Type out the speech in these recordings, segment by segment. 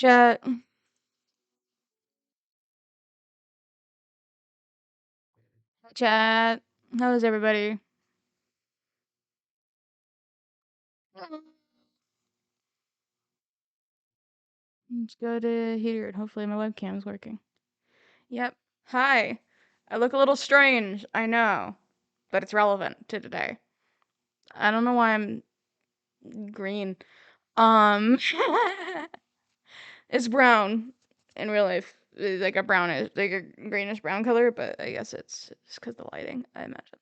Chat, chat. How's everybody? Let's go to here. Hopefully my webcam's working. Yep. Hi. I look a little strange, I know, but it's relevant to today. I don't know why I'm green. Um, it's brown in real life, like a brownish, like a greenish brown color, but I guess it's because the lighting, I imagine.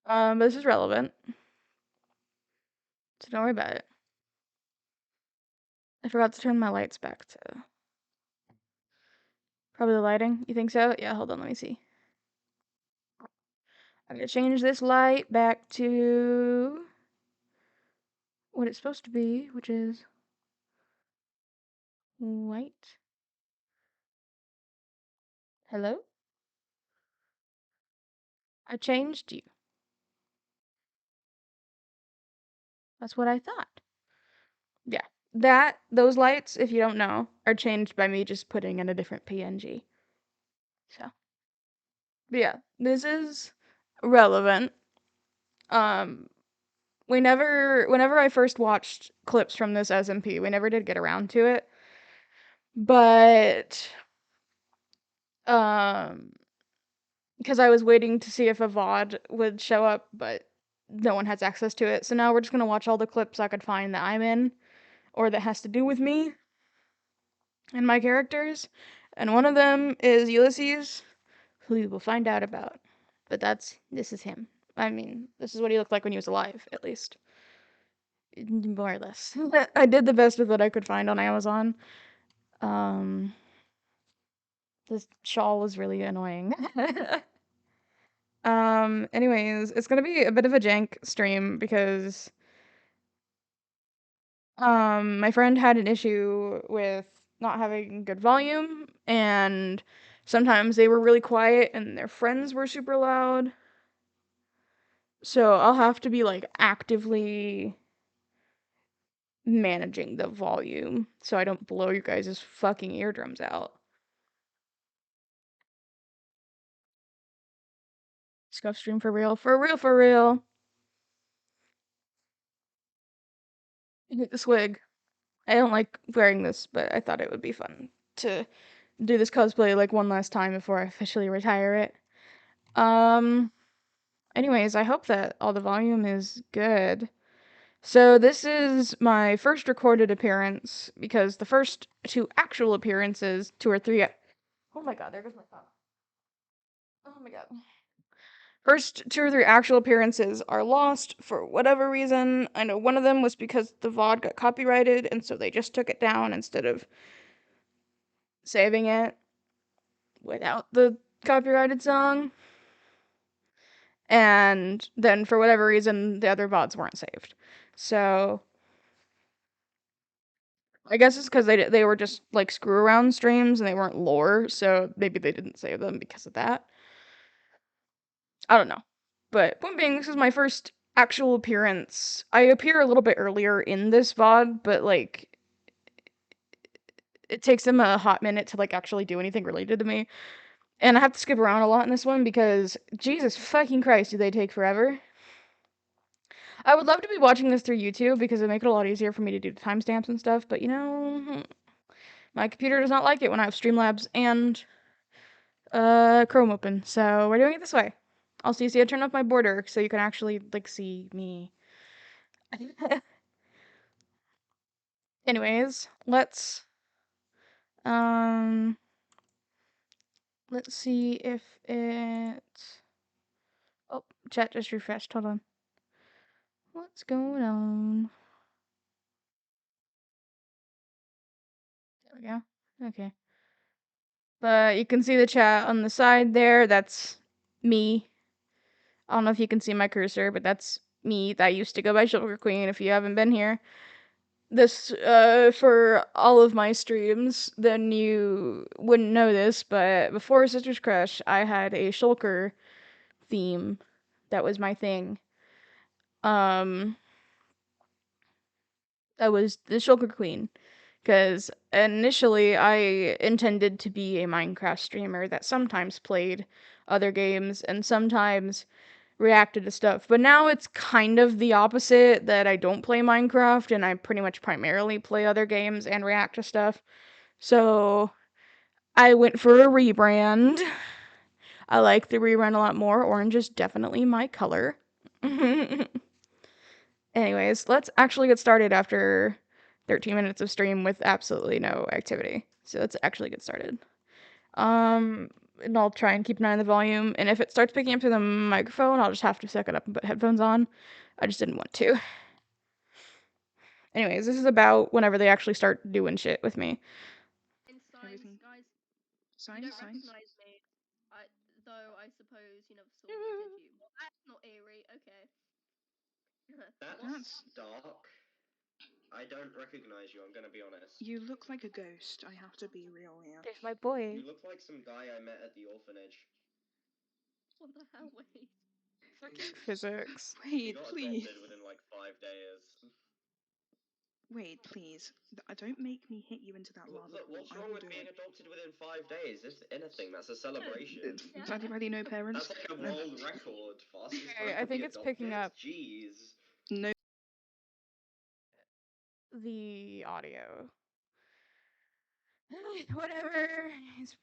But this is relevant, so don't worry about it. I forgot to turn my lights back to probably the lighting. You think so? Yeah, hold on, let me see. I'm gonna change this light back to what it's supposed to be, which is white. Hello? I changed you. That's what I thought. Yeah. Those lights, if you don't know, are changed by me just putting in a different PNG. So, but yeah, this is relevant. Um, whenever I first watched clips from this SMP, we never did get around to it. But, um, because I was waiting to see if a VOD would show up, but no one has access to it. So now we're just gonna watch all the clips I could find that I'm in, or that has to do with me and my characters. And one of them is Ulysses, who you will find out about. But this is him. I mean, this is what he looked like when he was alive, at least. More or less. I did the best with what I could find on Amazon. Um, this shawl was really annoying. Anyways, it's gonna be a bit of a jank stream because my friend had an issue with not having good volume, and sometimes they were really quiet and their friends were super loud. So I'll have to be like actively managing the volume so I don't blow you guys' fucking eardrums out. Scuff stream for real, for real, for real. Hit the swig. I don't like wearing this, but I thought it would be fun to do this cosplay like one last time before I officially retire it. Um, anyways, I hope that all the volume is good. So this is my first recorded appearance because the first two actual appearances, two or three. Oh my god, there goes my phone. Oh my god. First two or three actual appearances are lost for whatever reason. I know one of them was because the VOD got copyrighted, and so they just took it down instead of saving it without the copyrighted song. And then for whatever reason, the other VODs weren't saved. So I guess it's because they were just like screw around streams and they weren't lore, so maybe they didn't save them because of that. I don't know. But point being, this is my first actual appearance. I appear a little bit earlier in this VOD, but like it takes them a hot minute to like actually do anything related to me. And I have to skip around a lot in this one because Jesus fucking Christ, do they take forever? I would love to be watching this through YouTube because it'd make it a lot easier for me to do timestamps and stuff, but you know, my computer does not like it when I have Streamlabs and Chrome open, so we're doing it this way. Also, you see I turned off my border so you can actually like see me. Anyways, um let's see if it oh, chat just refreshed. Hold on. What's going on? There we go. Okay. But you can see the chat on the side there. That's me. I don't know if you can see my cursor, but that's me. That used to go by Shipwreck Queen if you haven't been here. This, for all of my streams, then you wouldn't know this, but before Sisters Crush, I had a Shulker theme. That was my thing. Um, I was the Shulker Queen. Because initially I intended to be a Minecraft streamer that sometimes played other games and sometimes reacted to stuff. But now it's kind of the opposite, that I don't play Minecraft and I pretty much primarily play other games and react to stuff. So I went for a rebrand. I like the rebrand a lot more. Orange is definitely my color. Anyways, let's actually get started after 13 minutes of stream with absolutely no activity. So let's actually get started. And I'll try and keep an eye on the volume. And if it starts picking up through the microphone, I'll just have to suck it up and put headphones on. I just didn't want to. Anyways, this is about whenever they actually start doing shit with me. Everything. Guys, Signs, you don't signs. recognize me. Though I suppose you never saw me, did you? Well, that's not eerie. Okay. That's dark. I don't recognize you, I'm gonna be honest. You look like a ghost. I have to be real here. There's my boy. You look like some guy I met at the orphanage. What the hell? Wait. Fucking physics. He Wait, got please. adopted within like 5 days. Wait, please. Don't make me hit you into that lava Look, pool. what's I wrong will with do being it. adopted within 5 days? If anything, that's a celebration. Daddy, Daddy, no parents. That's like a world record. Fastest Okay, time I to think be it's adopted? picking up. Jeez. No. The audio. Whatever. I just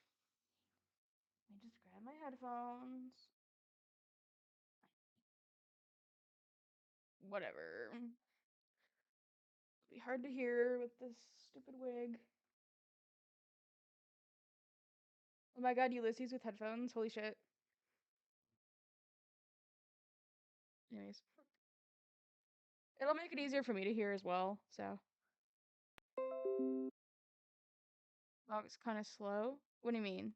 grab my headphones. Whatever. It'll be hard to hear with this stupid wig. Oh my god, Ulysses with headphones. Holy shit. Anyways. It'll make it easier for me to hear as well, so. Oh, it's kind of slow. What do you mean?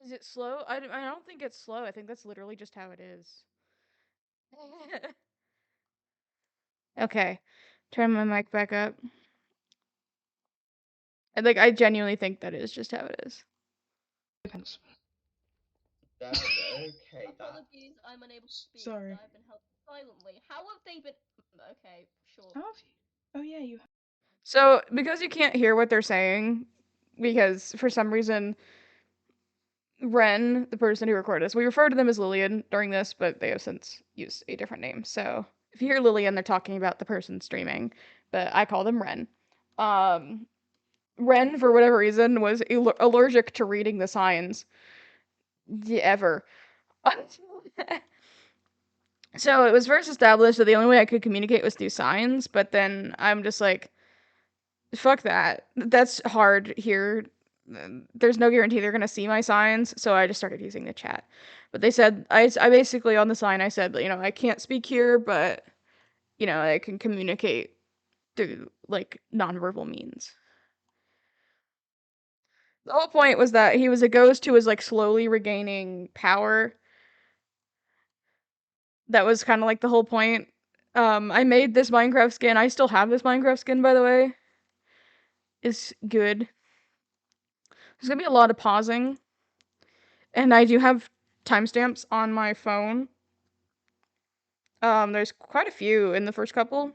Is it slow? I don't think it's slow. I think that's literally just how it is. Okay. Turn my mic back up. And like I genuinely think that is just how it is. Depends. Okay, Apologies, I'm unable to speak. Sorry. I've been held silently. How have they been? Okay, sure. How have you? Oh yeah, you. So, because you can't hear what they're saying, because for some reason Ren, the person who recorded this, we refer to them as Lillian during this, but they have since used a different name. So, if you hear Lillian, they're talking about the person streaming, but I call them Ren. Ren, for whatever reason, was allergic to reading the signs. Ever. So it was first established that the only way I could communicate was through signs, but then I'm just like, fuck that. That's hard here. There's no guarantee they're gonna see my signs, so I just started using the chat. But they said, I basically on the sign I said, I can't speak here, but I can communicate through like nonverbal means. The whole point was that he was a ghost who was like slowly regaining power. That was kind of like the whole point. I made this Minecraft skin. I still have this Minecraft skin, by the way. It's good. There's gonna be a lot of pausing. And I do have timestamps on my phone. There's quite a few in the first couple.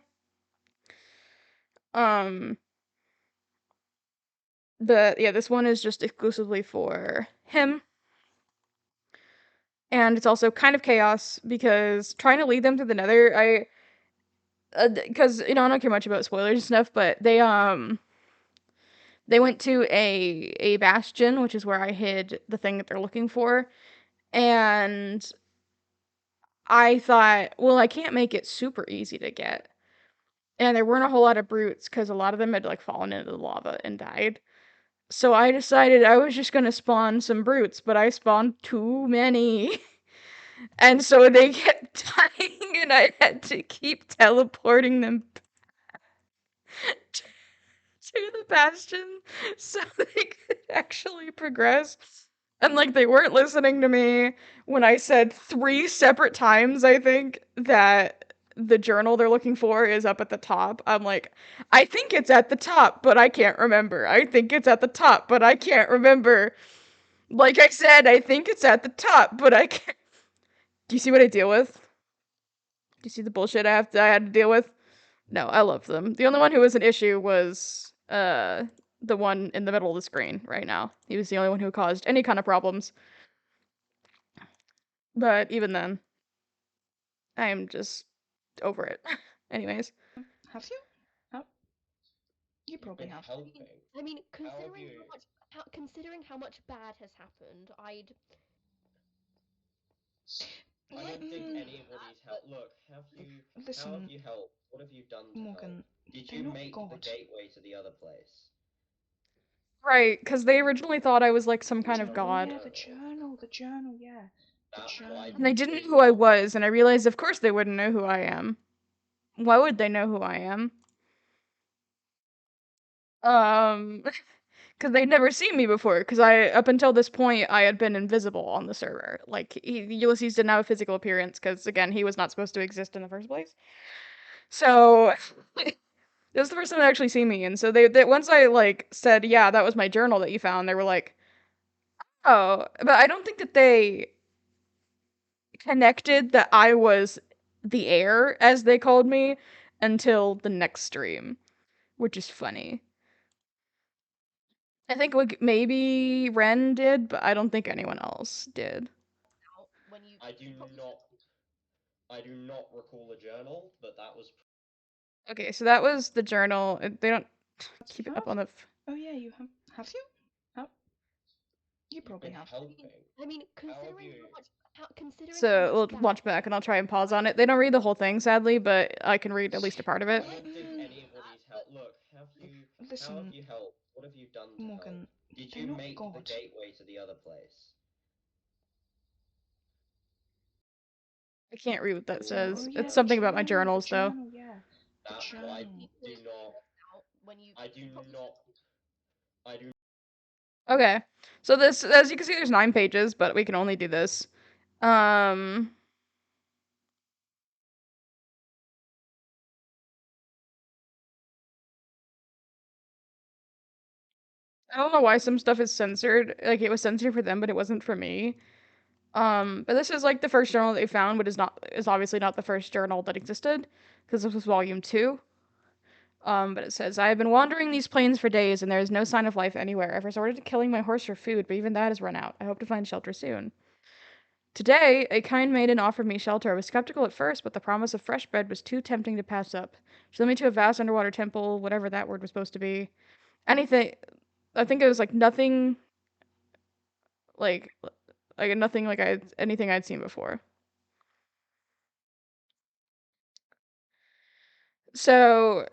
But yeah, this one is just exclusively for him. And it's also kind of chaos because trying to lead them to the Nether, because I don't care much about spoilers and stuff, but they went to a bastion, which is where I hid the thing that they're looking for, and I thought, well, I can't make it super easy to get. And there weren't a whole lot of brutes because a lot of them had like fallen into the lava and died. So I decided I was just gonna spawn some brutes, but I spawned too many. And so they kept dying, and I had to keep teleporting them to the bastion so they could actually progress. And like they weren't listening to me when I said 3 separate times, I think, that the journal they're looking for is up at the top. I'm like, I think it's at the top, but I can't remember. I think it's at the top, but I can't remember. Like I said, I think it's at the top, but I can't. Do you see what I deal with? Do you see the bullshit I had to deal with? No, I love them. The only one who was an issue was the one in the middle of the screen right now. He was the only one who caused any kind of problems. But even then, I am just over it. Anyways. Have you? How? You probably been have. helping. I mean, How have considering you? considering how much bad has happened, I'd. I Wait, don't think anybody's helped. Look, have you? How have listen, you helped? What have you done to help? Morgan, Did they're you not make the God. gateway to the other place? Right, because they originally thought I was like some kind of Journal, Oh god. yeah, the journal, yeah. The That why journal. And they did didn't you know who I not? was, and I realized of course they wouldn't know who I am. Why would they know who I am? Because they'd never seen me before, because up until this point, I had been invisible on the server. Like, Ulysses didn't have a physical appearance, because, again, he was not supposed to exist in the first place. So, this was the first time they actually see me, and so they once I, like, said, yeah, that was my journal that you found, they were like, oh, but I don't think that they connected that I was the heir, as they called me, until the next stream, which is funny. I think like maybe Ren did, but I don't think anyone else did. Out when you. I do not. I do not recall a journal, but that was. Okay, so that was the journal. They don't keep it up Have? on the. Oh yeah, you have. Have you? How? You You've probably been have. helping. I mean, How have considering you? considering how So much we'll bad. watch back, and I'll try and pause on it. They don't read the whole thing, sadly, but I can read at least a part of I it. don't think Mm, anybody's helped. Look, have you? How have listen, you helped? What have you done to help? Morgan, Did they're you not make the God. gateway to the other place? I can't read what that Oh says. yeah, It's something about my the journals, though. journal, yeah. The That I journal. do not. Out when you. I do not. I do. Okay, so this, as you can see, there's 9 pages, but we can only do this. Um, I don't know why some stuff is censored. Like it was censored for them, but it wasn't for me. But this is like the first journal that they found, but is obviously not the first journal that existed, because this was volume 2. But it says, I have been wandering these plains for days, and there is no sign of life anywhere. I've resorted to killing my horse for food, but even that has run out. I hope to find shelter soon. Today, a kind maiden offered me shelter. I was skeptical at first, but the promise of fresh bread was too tempting to pass up. She led me to a vast underwater temple, whatever that word was supposed to be. Anything, I think it was like nothing, like, like nothing like anything I'd seen before. So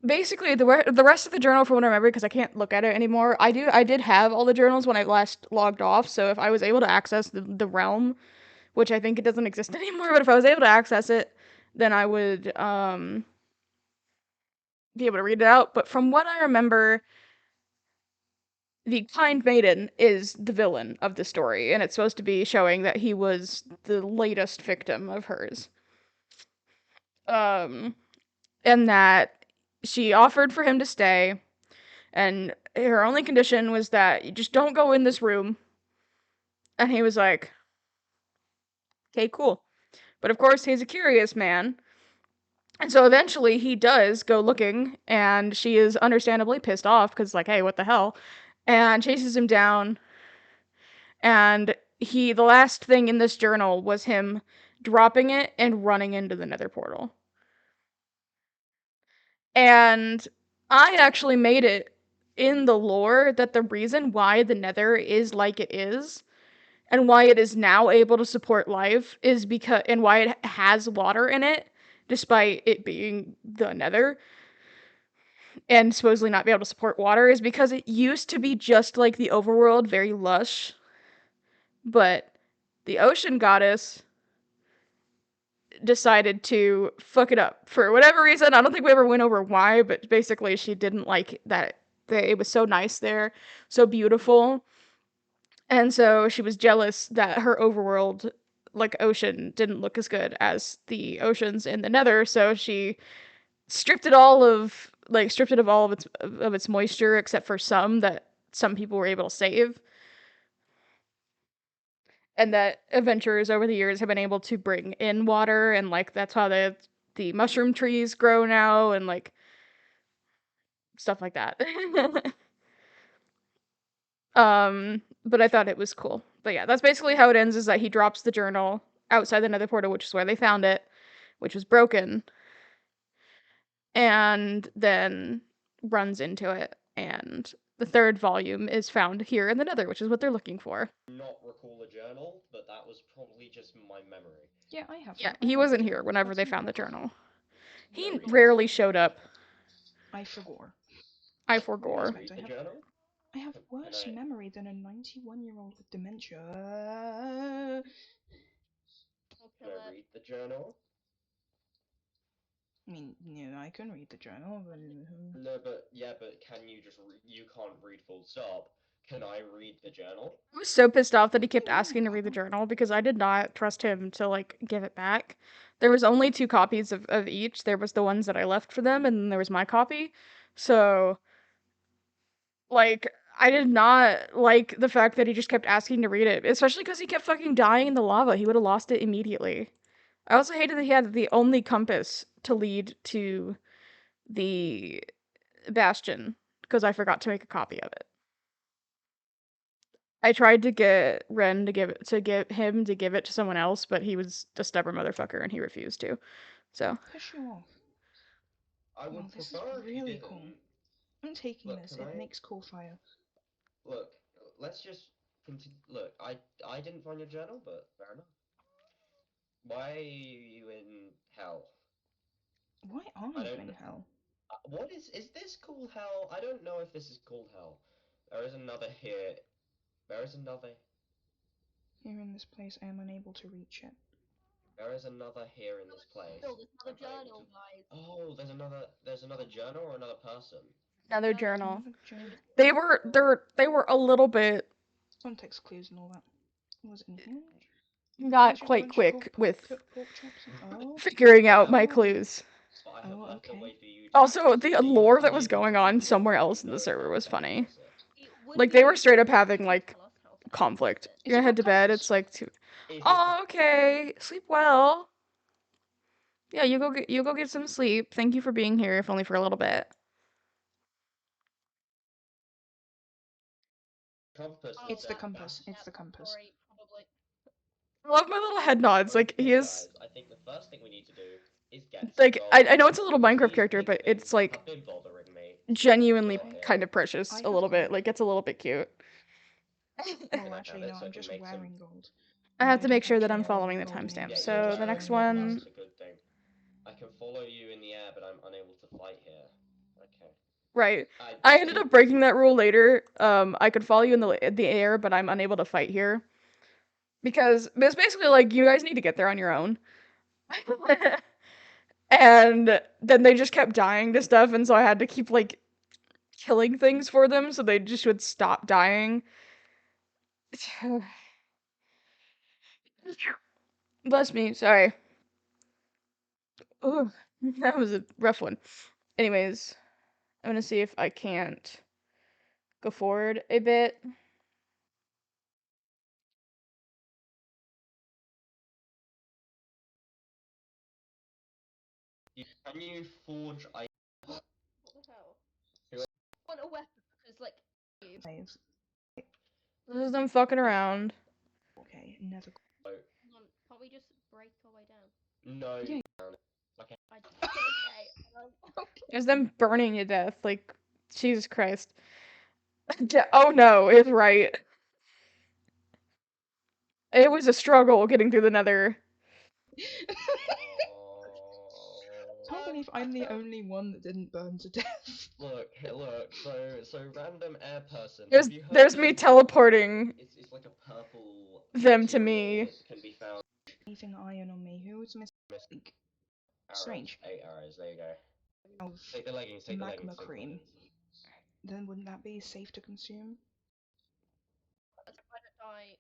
basically, the rest of the journal, from what I remember, because I can't look at it anymore. I did have all the journals when I last logged off. So if I was able to access the realm, which I think it doesn't exist anymore, but if I was able to access it, then I would be able to read it out. But from what I remember, the kind maiden is the villain of the story, and it's supposed to be showing that he was the latest victim of hers. Um, and that she offered for him to stay, and her only condition was that you just don't go in this room. And he was like, okay, cool. But of course, he's a curious man. And so eventually he does go looking, and she is understandably pissed off because, like, hey, what the hell? And chases him down. And the last thing in this journal was him dropping it and running into the nether portal. And I actually made it in the lore that the reason why the nether is like it is and why it is now able to support life is because, and why it has water in it despite it being the nether and supposedly not be able to support water, is because it used to be just like the overworld, very lush, but the ocean goddess decided to fuck it up for whatever reason. I don't think we ever went over why, but basically she didn't like that it was so nice there, so beautiful. And so she was jealous that her overworld, like ocean, didn't look as good as the oceans in the Nether, so she stripped it of all of its moisture except for some that some people were able to save. And that adventurers over the years have been able to bring in water, and like that's how the mushroom trees grow now, and like stuff like that. But I thought it was cool. But yeah, that's basically how it ends, is that he drops the journal outside the nether portal, which is where they found it, which was broken, and then runs into it, and the third volume is found here in the nether, which is what they're looking for. Not recall a journal, but that was probably just my memory. Yeah, I have. Yeah, I he have wasn't the here journal. whenever That's they no found the problem. journal. He No reason. rarely showed up. I forgot. I With all forgore. Can I respect, read the journal? I have Can worse I? memory than a 91-year-old with dementia. I'll Can kill I it. read the journal? I mean, yeah, I can read the journal, but No, but yeah, but can you just you can't read full stop. Can I read the journal? I was so pissed off that he What do kept you mean asking to you read the can't? journal because I did not trust him to like give it back. There was only 2 copies of each. There was the ones that I left for them, and then there was my copy. So, like, I did not like the fact that he just kept asking to read it, especially because he kept fucking dying in the lava. He would have lost it immediately. I also hated that he had the only compass to lead to the bastion because I forgot to make a copy of it. I tried to get Ren to get him to give it to someone else, but he was a stubborn motherfucker and he refused to. So Push you off. I would Well, this is prefer if you really didn't. cool. I'm taking Look, this. can It I? makes cool fire. Look, let's just continue. Look, I didn't find your journal, but fair enough. Why are you in hell? Why are I you don't. in hell? What is this called hell? I don't know if this is called hell. There is another here. There is another. Here in this place, I am unable to reach it. There is another here in this place. Still, there's another I'm unable journal, to. guys. Oh, there's another journal or another person. another Journal. journal. Another journal. They were a little bit Context clues and all that. Was it anything? not Just a quite bunch of quick with cooked pork chops. Oh. figuring out my Oh. clues. But I have Oh, left a okay. way for you. Also, the So you're lore that was unable going to read on the somewhere journal, else you in the don't server know was how to funny. access it. Like they were straight up having like Tell us how to conflict. access You head to bed. It's like, Is it oh, okay, sleep well. Yeah, you go get some sleep. Thank you for being here, if only for a little bit. compass? Oh, It's the that- compass. yeah, It's the compass. sorry, probably. I love my little head nods. Like Okay, he is guys, I think the first thing we need to do is get some like gold. I know it's a little Because Minecraft these character, pig but things it's like have been bothering me since we genuinely got here. kind of precious I a have little bit. gold. Like it's a little bit cute. Can Well, I have actually, it no. so I I'm can just make some? wearing gold. I have to don't make sure that actually I'm have any following the gold timestamp. names, Yeah, you're So the wearing next gold. one, That's a good thing. I can follow you in the air, but I'm unable to fight here. Okay. right? I ended keep up this- breaking that rule later. I could follow you in the air, but I'm unable to fight here because it's basically like you guys need to get there on your own. And then they just kept dying to stuff, and so I had to keep like killing things for them so they just would stop dying. Bless me, sorry. Ooh, that was a rough one. Anyways, I'm gonna see if I can't go forward a bit. Can you forge iron? What the hell? Who- I want a weapon because, like, you. Five. This is them fucking around. Okay, never. Hang on, can't we just break our way down? No. Yeah. Okay. Okay. There's them burning to death. Like, Jesus Christ. Oh no, it's right. It was a struggle getting through the nether. Can't believe I'm the only one that didn't burn to death. Look, so random air person. There's Have you heard there's of me a- teleporting It's like a purple them to material me. that can be found. Anything iron on me? Who's missing? Arrows. Strange. 8 arrows. There you go. Of Take the leggings. Take the magma leggings. Take the cream. leggings. Then wouldn't that be safe to consume? If I don't die,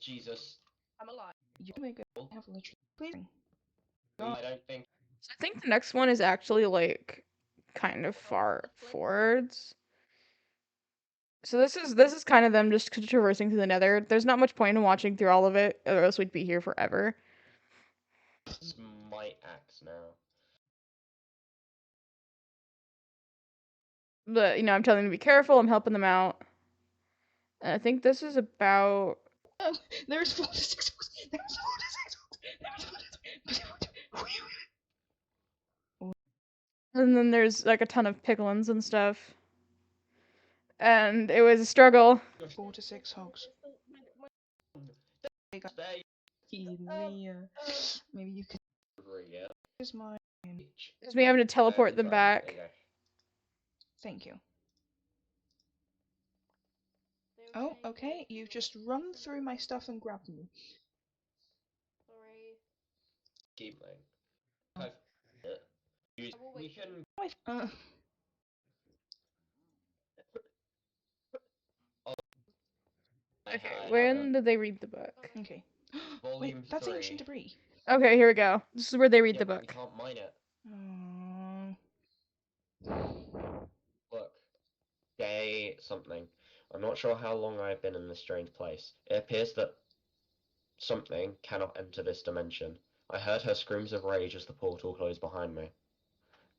Jesus. I'm alive. You make it. I have literally. Please. I don't think. I think the next one is actually like kind of far forwards. So this is kind of them just traversing through the nether. There's not much point in watching through all of it, or else we'd be here forever. It's my axe now. But I'm telling them to be careful. I'm helping them out. I think this is about. There's 4 to 6 holes. There's 4 to 6 holes. There's 4 to 6 And then there's like a ton of piglins and stuff. And it was a struggle. 4 to 6 hogs. Stay. Maybe you could. Yeah. Here's my. It's me having to teleport them There back. you go. Thank you. Oh, okay. You've just run through my stuff and grabbed me. Sorry. Keep playing. We can. Okay, when did they read the book? Okay. Volume Wait, that's 3. ancient debris. Okay, here we go. This is where they read the But we book. can't mine it. Oh. Look. Day something. I'm not sure how long I've been in this strange place. It appears that something cannot enter this dimension. I heard her screams of rage as the portal closed behind me.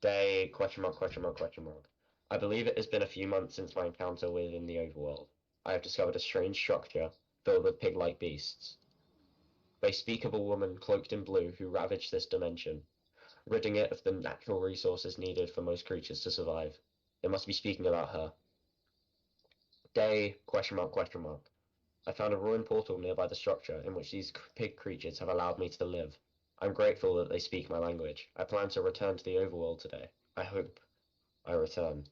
Day, question mark, question mark, question mark. I believe it has been a few months since my encounter within the overworld. I have discovered a strange structure filled with pig-like beasts. They speak of a woman cloaked in blue who ravaged this dimension, ridding it of the natural resources needed for most creatures to survive. It must be speaking about her. Day, question mark, question mark. I found a ruined portal nearby the structure in which these pig creatures have allowed me to live. I'm grateful that they speak my language. I plan to return to the overworld today. I hope I return.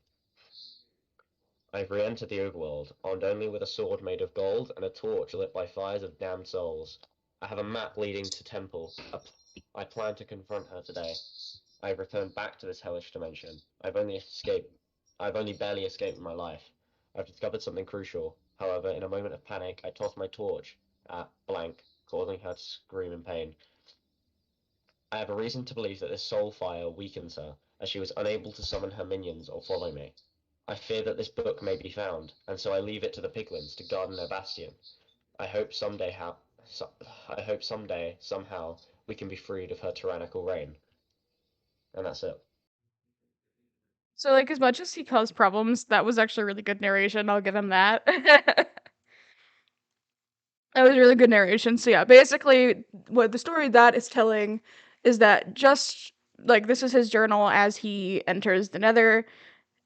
I've re-entered the overworld, armed only with a sword made of gold and a torch lit by fires of damned souls. I have a map leading to Temple. I plan to confront her today. I've returned back to this hellish dimension. I've only barely escaped my life. I've discovered something crucial. However, in a moment of panic, I tossed my torch at blank, causing her to scream in pain. I have a reason to believe that this soul fire weakens her, as she was unable to summon her minions or follow me. I fear that this book may be found, and so I leave it to the piglins to guard their bastion. I hope someday, somehow, we can be freed of her tyrannical reign. And that's it. So, like, as much as he caused problems, that was actually really good narration. I'll give him that. That was really good narration. So, yeah, basically, what the story that is telling is that just like this is his journal as he enters the Nether,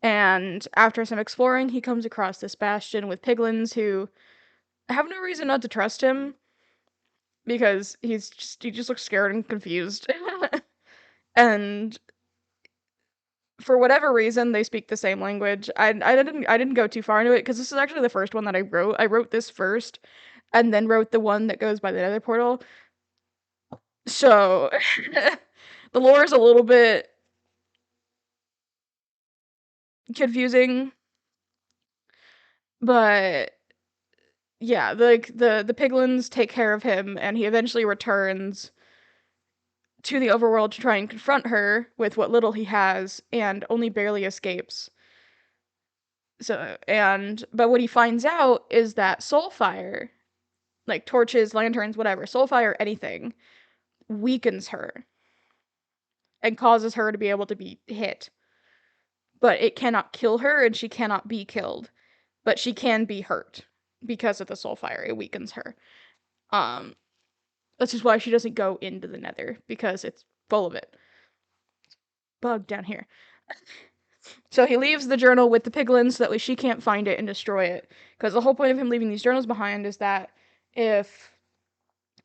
and after some exploring, he comes across this bastion with piglins who have no reason not to trust him because he just looks scared and confused. And for whatever reason, they speak the same language. I didn't go too far into it because this is actually the first one that I wrote. I wrote this first, and then wrote the one that goes by the Nether portal. So the lore is a little bit confusing, but yeah, like the piglins take care of him, and he eventually returns to the overworld to try and confront her with what little he has, and only barely escapes. But what he finds out is that soulfire, like torches, lanterns, whatever, soulfire, anything, weakens her and causes her to be able to be hit. But it cannot kill her, and she cannot be killed. But she can be hurt because of the soulfire. It weakens her. This is why she doesn't go into the Nether, because it's full of it. Bug down here. So he leaves the journal with the piglins so that way she can't find it and destroy it. Because the whole point of him leaving these journals behind is that if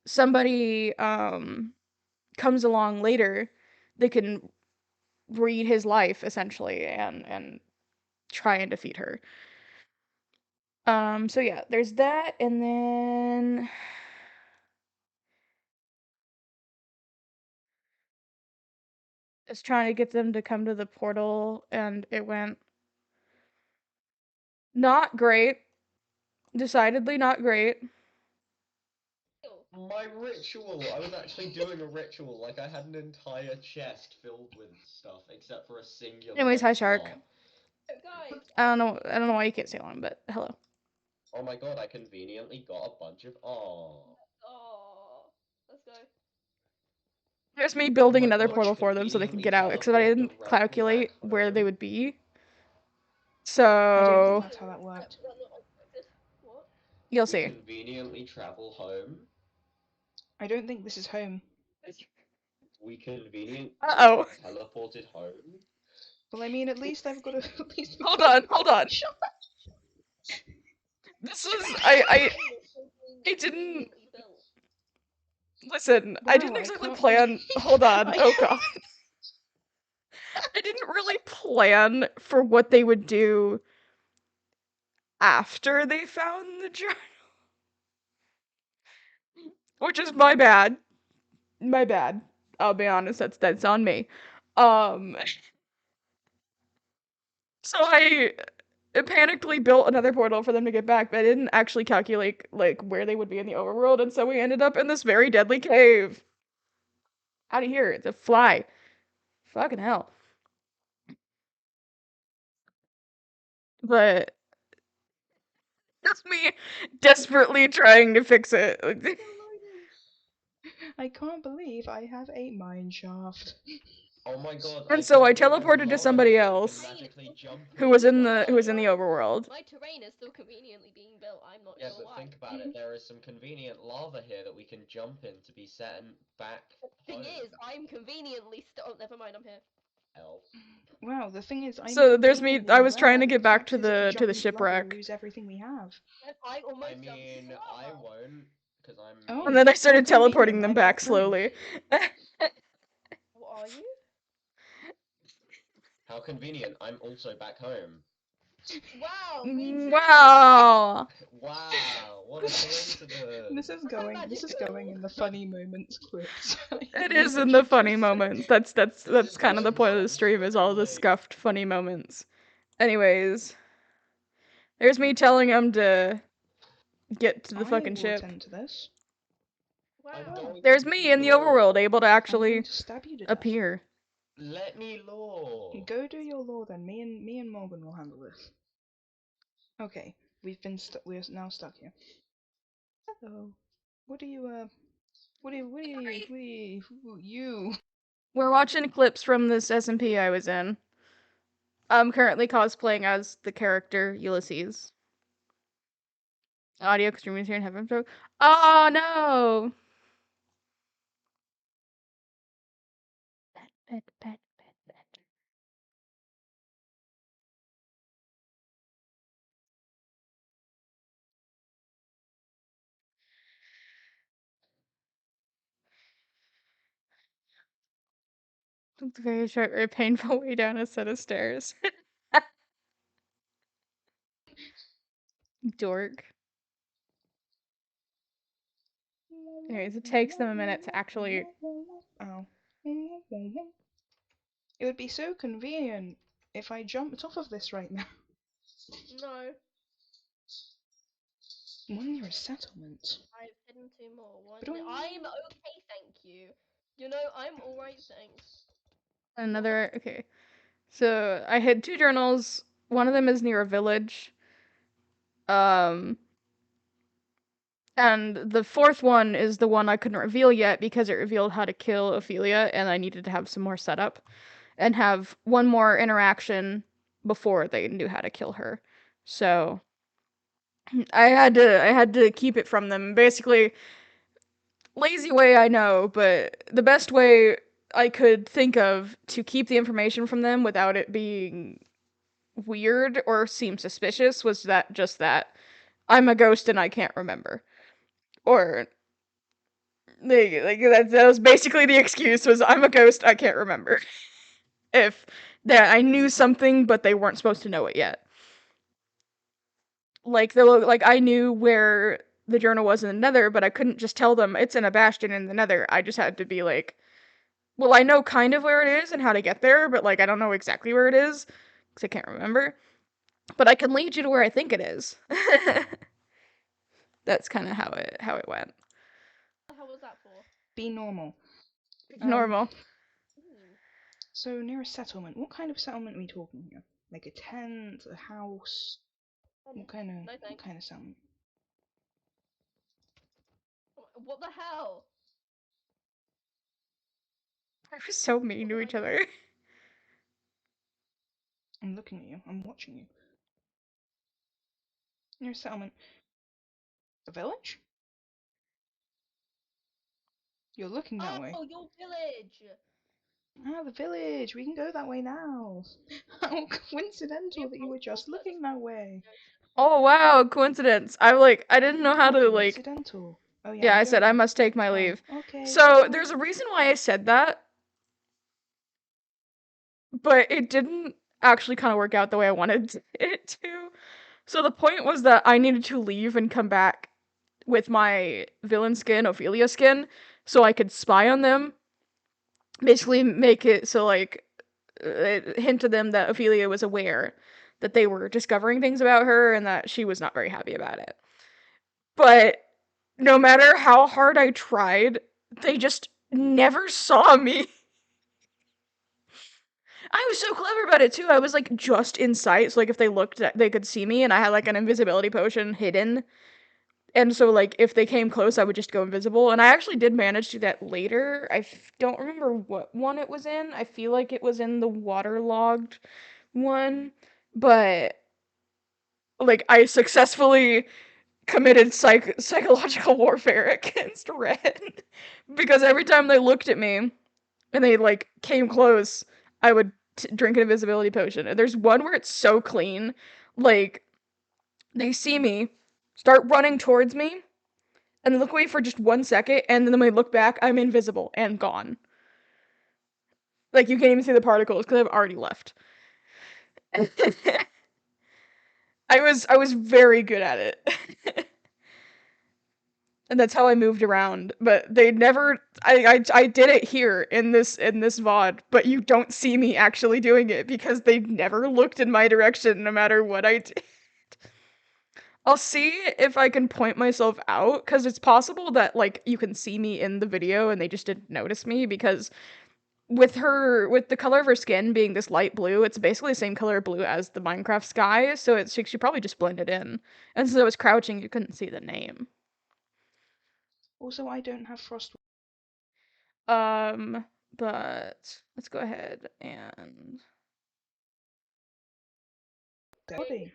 somebody comes along later, they can read his life essentially and try and defeat her. So yeah, there's that, and then I was trying to get them to come to the portal, and it went not great. Decidedly not great. My ritual! I was actually doing a ritual, like I had an entire chest filled with stuff, except for a singular Anyways, hi Shark. slot. Guys. I don't know why you can't say along, but hello. Oh my god, I conveniently got a bunch of Oh, let's go. There's me building Oh my another god, portal you for them so they can conveniently get out, except I teleport didn't directly calculate back where they home. would be. I don't think So that's how that worked. That's not unexpected. What? You'll We see. conveniently travel home. I don't think this is home. We conveniently Uh-oh. get teleported home. Well, I mean, at least I've got a. At least I've Hold got on, hold on. shot. This was I didn't Conveniently built. listen. I Wow, didn't I exactly can't plan. believe Hold on. I Oh have- god. I didn't really plan for what they would do after they found the journal, which is my bad. My bad. I'll be honest. That's on me. Um. So I panically built another portal for them to get back, but I didn't actually calculate like where they would be in the overworld, and so we ended up in this very deadly cave. Out of here! It's a fly. Fucking hell. But that's me desperately trying to fix it. I can't believe I have a mine shaft. Oh my god! And so I teleported to lava somebody here that we else can magically jump who in was and in the die. overworld. My terrain is still conveniently being built. I'm not Yeah, sure but why. think about it. There is some convenient lava here that we can jump in to be set back Thing home. is, I'm conveniently Oh, never mind. I'm here. Elf. Wow, the thing is, I'm So there's me. conveniently I was aware trying to that get the back fact to is if we the jump into lava, we'll shipwreck, lose everything we have. I almost I jumped mean, into I lava. won't, because I'm. Oh. and then I started How teleporting convenient, them I'm back back home. slowly. What are you? How convenient! I'm also back home. Wow, me too. Wow. Wow, what a coincidence! This is going in the funny moments clips. It is in the funny moments. That's kind of the point of the stream is all the scuffed funny moments. Anyways, there's me telling him to get to the I fucking will ship. attend to this. I'm Wow. going There's to me do in the law. overworld, able to I'm going actually to stab you to death. appear. Let me law. Go do your law then. Me and Morgan will handle this. Okay, we're now stuck here. Hello. What do you you? We're watching clips from this SMP I was in. I'm currently cosplaying as the character Ulysses. Audio streaming here in heaven. Oh no! Pet. It's a very short, very painful way down a set of stairs. Dork. Anyways, it takes them a minute to actually. Oh. It would be so convenient if I jumped off of this right now. No, One near a settlement. I've hidden two more. One. Ba-dum. I'm okay, thank you. You know, I'm alright, thanks. Another. Okay. So I had two journals. One of them is near a village. Um. And the fourth one is the one I couldn't reveal yet because it revealed how to kill Ophelia, and I needed to have some more setup and have one more interaction before they knew how to kill her. So I had to keep it from them. Basically, lazy way I know, but the best way I could think of to keep the information from them without it being weird or seem suspicious was that I'm a ghost and I can't remember. Or that was basically the excuse was I'm a ghost, I can't remember. If that I knew something but they weren't supposed to know it yet. Like I knew where the journal was in the nether, but I couldn't just tell them it's in a bastion in the nether. I just had to be like, well, I know kind of where it is and how to get there, but like I don't know exactly where it is because I can't remember. But I can lead you to where I think it is. That's kind of how it went. What the hell was that for? Be normal. Normal. Ooh. So near a settlement. What kind of settlement are we talking here? Like a tent, a house? What kind No of thanks. settlement? What the hell? We're so mean to each other. I'm looking at you. I'm watching you. Near a settlement. A village? You're looking that way. Oh, your village. Ah, the village. We can go that way now. How coincidental that you were just looking that way. Oh wow, coincidence. I didn't know how to like. Coincidental. Oh yeah, Yeah, I we said don't. I must take my Oh, leave. okay. So Bye. there's a reason why I said that, but it didn't actually kind of work out the way I wanted it to. So the point was that I needed to leave and come back with my villain skin, Ophelia skin, so I could spy on them. Basically, make it so like hint to them that Ophelia was aware that they were discovering things about her and that she was not very happy about it. But no matter how hard I tried, they just never saw me. I was so clever about it too. I was like just in sight, so like if they looked, they could see me, and I had like an invisibility potion hidden. And so like if they came close, I would just go invisible. And I actually did manage to do that later. Don't remember what one it was in. I feel like it was in the waterlogged one, but like I successfully committed psychological warfare against Red because every time they looked at me and they like came close, I would drink an invisibility potion. And there's one where it's so clean, like they see me, start running towards me, and then look away for just 1 second, and then when I look back, I'm invisible and gone. Like you can't even see the particles because I've already left. I was very good at it. And that's how I moved around. But they never. I did it here in this VOD, but you don't see me actually doing it because they never looked in my direction, no matter what I did. I'll see if I can point myself out, because it's possible that like you can see me in the video and they just didn't notice me because with the color of her skin being this light blue, it's basically the same color blue as the Minecraft sky, so she probably just blended in. And since I was crouching, you couldn't see the name. Also, I don't have frost. But let's go ahead and Body.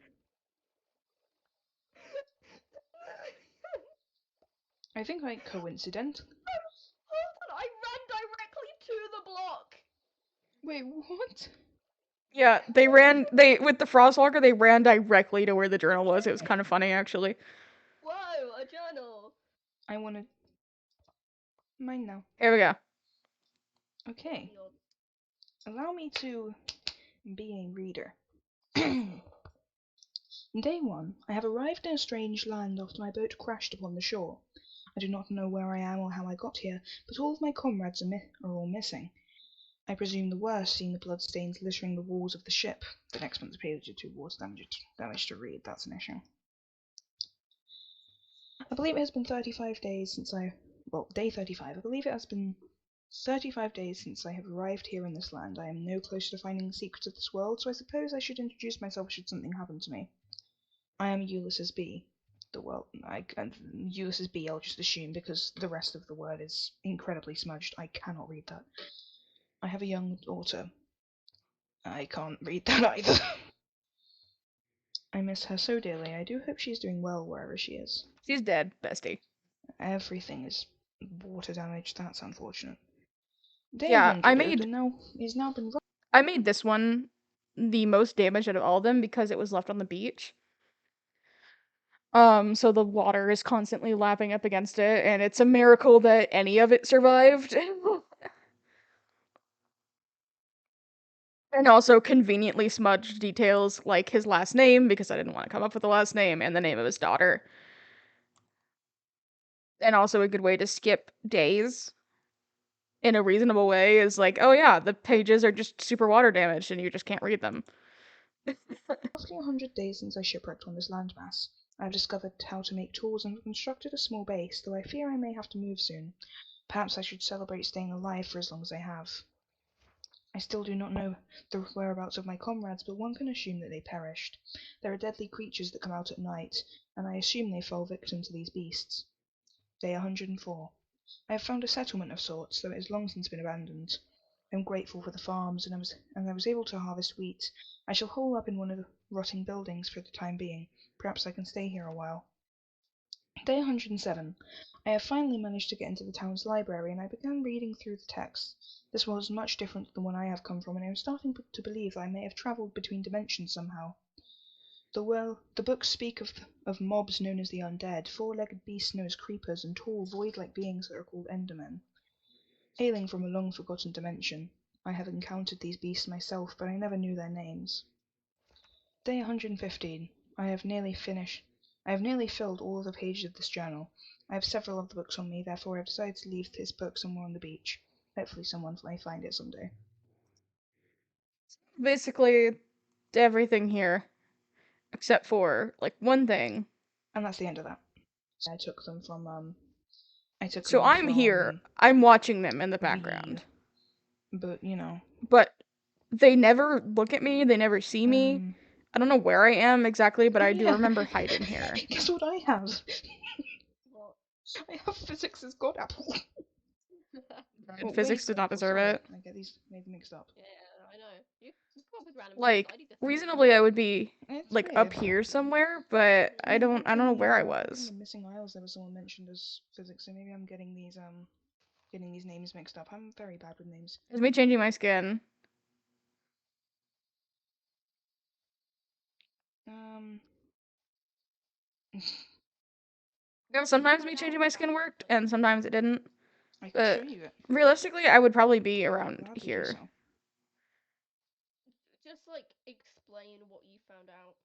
I think like coincident. Hold on, I ran directly to the block. Wait, what? yeah, they with the Frostwalker, they ran directly to where the journal was. It was kind of funny actually. Whoa, a journal. I wanna mine now. Here we go. Okay. Allow me to be a reader. Day 1. I have arrived in a strange land after my boat crashed upon the shore. I do not know where I am or how I got here, but all of my comrades are all missing. I presume the worst, seeing the bloodstains littering the walls of the ship. The next one's page 2 water damage to read, that's an issue. I believe it has been 35 days since day 35. I believe it has been 35 days since I have arrived here in this land. I am no closer to finding the secrets of this world, so I suppose I should introduce myself should something happen to me. I am Ulysses B. Ulysses B, I'll just assume, because the rest of the word is incredibly smudged. I cannot read that. I have a young daughter. I can't read that either. I miss her so dearly. I do hope she's doing well wherever she is. She's dead, bestie. Everything is water damage. That's unfortunate. Day Yeah, 100 is now been. I made this one the most damage out of all of them because it was left on the beach. So the water is constantly lapping up against it, and it's a miracle that any of it survived. And also conveniently smudged details like his last name, because I didn't want to come up with the last name, and the name of his daughter. And also a good way to skip days in a reasonable way is like, oh yeah, the pages are just super water damaged and you just can't read them. Roughly 100 days since I shipwrecked on this landmass. I have discovered how to make tools and constructed a small base, though I fear I may have to move soon. Perhaps I should celebrate staying alive for as long as I have. I still do not know the whereabouts of my comrades, but one can assume that they perished. There are deadly creatures that come out at night, and I assume they fell victim to these beasts. Day 104. I have found a settlement of sorts, though it has long since been abandoned. I am grateful for the farms, and I was able to harvest wheat. I shall hole up in one of the rotting buildings for the time being. Perhaps I can stay here a while. Day 107. I have finally managed to get into the town's library, and I began reading through the text. This was much different to the one I have come from, and I was starting to believe that I may have travelled between dimensions somehow. The books speak of mobs known as the undead, four-legged beasts known as creepers, and tall, void-like beings that are called endermen. Hailing from a long-forgotten dimension, I have encountered these beasts myself, but I never knew their names. Day 115. I have nearly filled all of the pages of this journal. I have several of the books on me, therefore I have decided to leave this book somewhere on the beach. Hopefully someone may find it someday. Basically, everything here, except for like one thing. And that's the end of that. I took them from So I'm here. I'm watching them in the background. But you know. But they never look at me. They never see me. I don't know where I am exactly, but I do remember hiding here. Guess what I have? What? I have physics as God apple. Physics did not deserve it. I get these mixed up. Yeah, I know. You come up with random Like, things. I do this reasonably I would be It's like weird. up here somewhere, but I don't know where I In was. the missing aisles, there was someone mentioned as physics, so maybe I'm getting these names mixed up. I'm very bad with names. It's me changing my skin. You know, sometimes me changing my skin worked, and sometimes it didn't. I can show you it. Realistically, I would probably be around Gladly do here. so. Just like explain what you found out.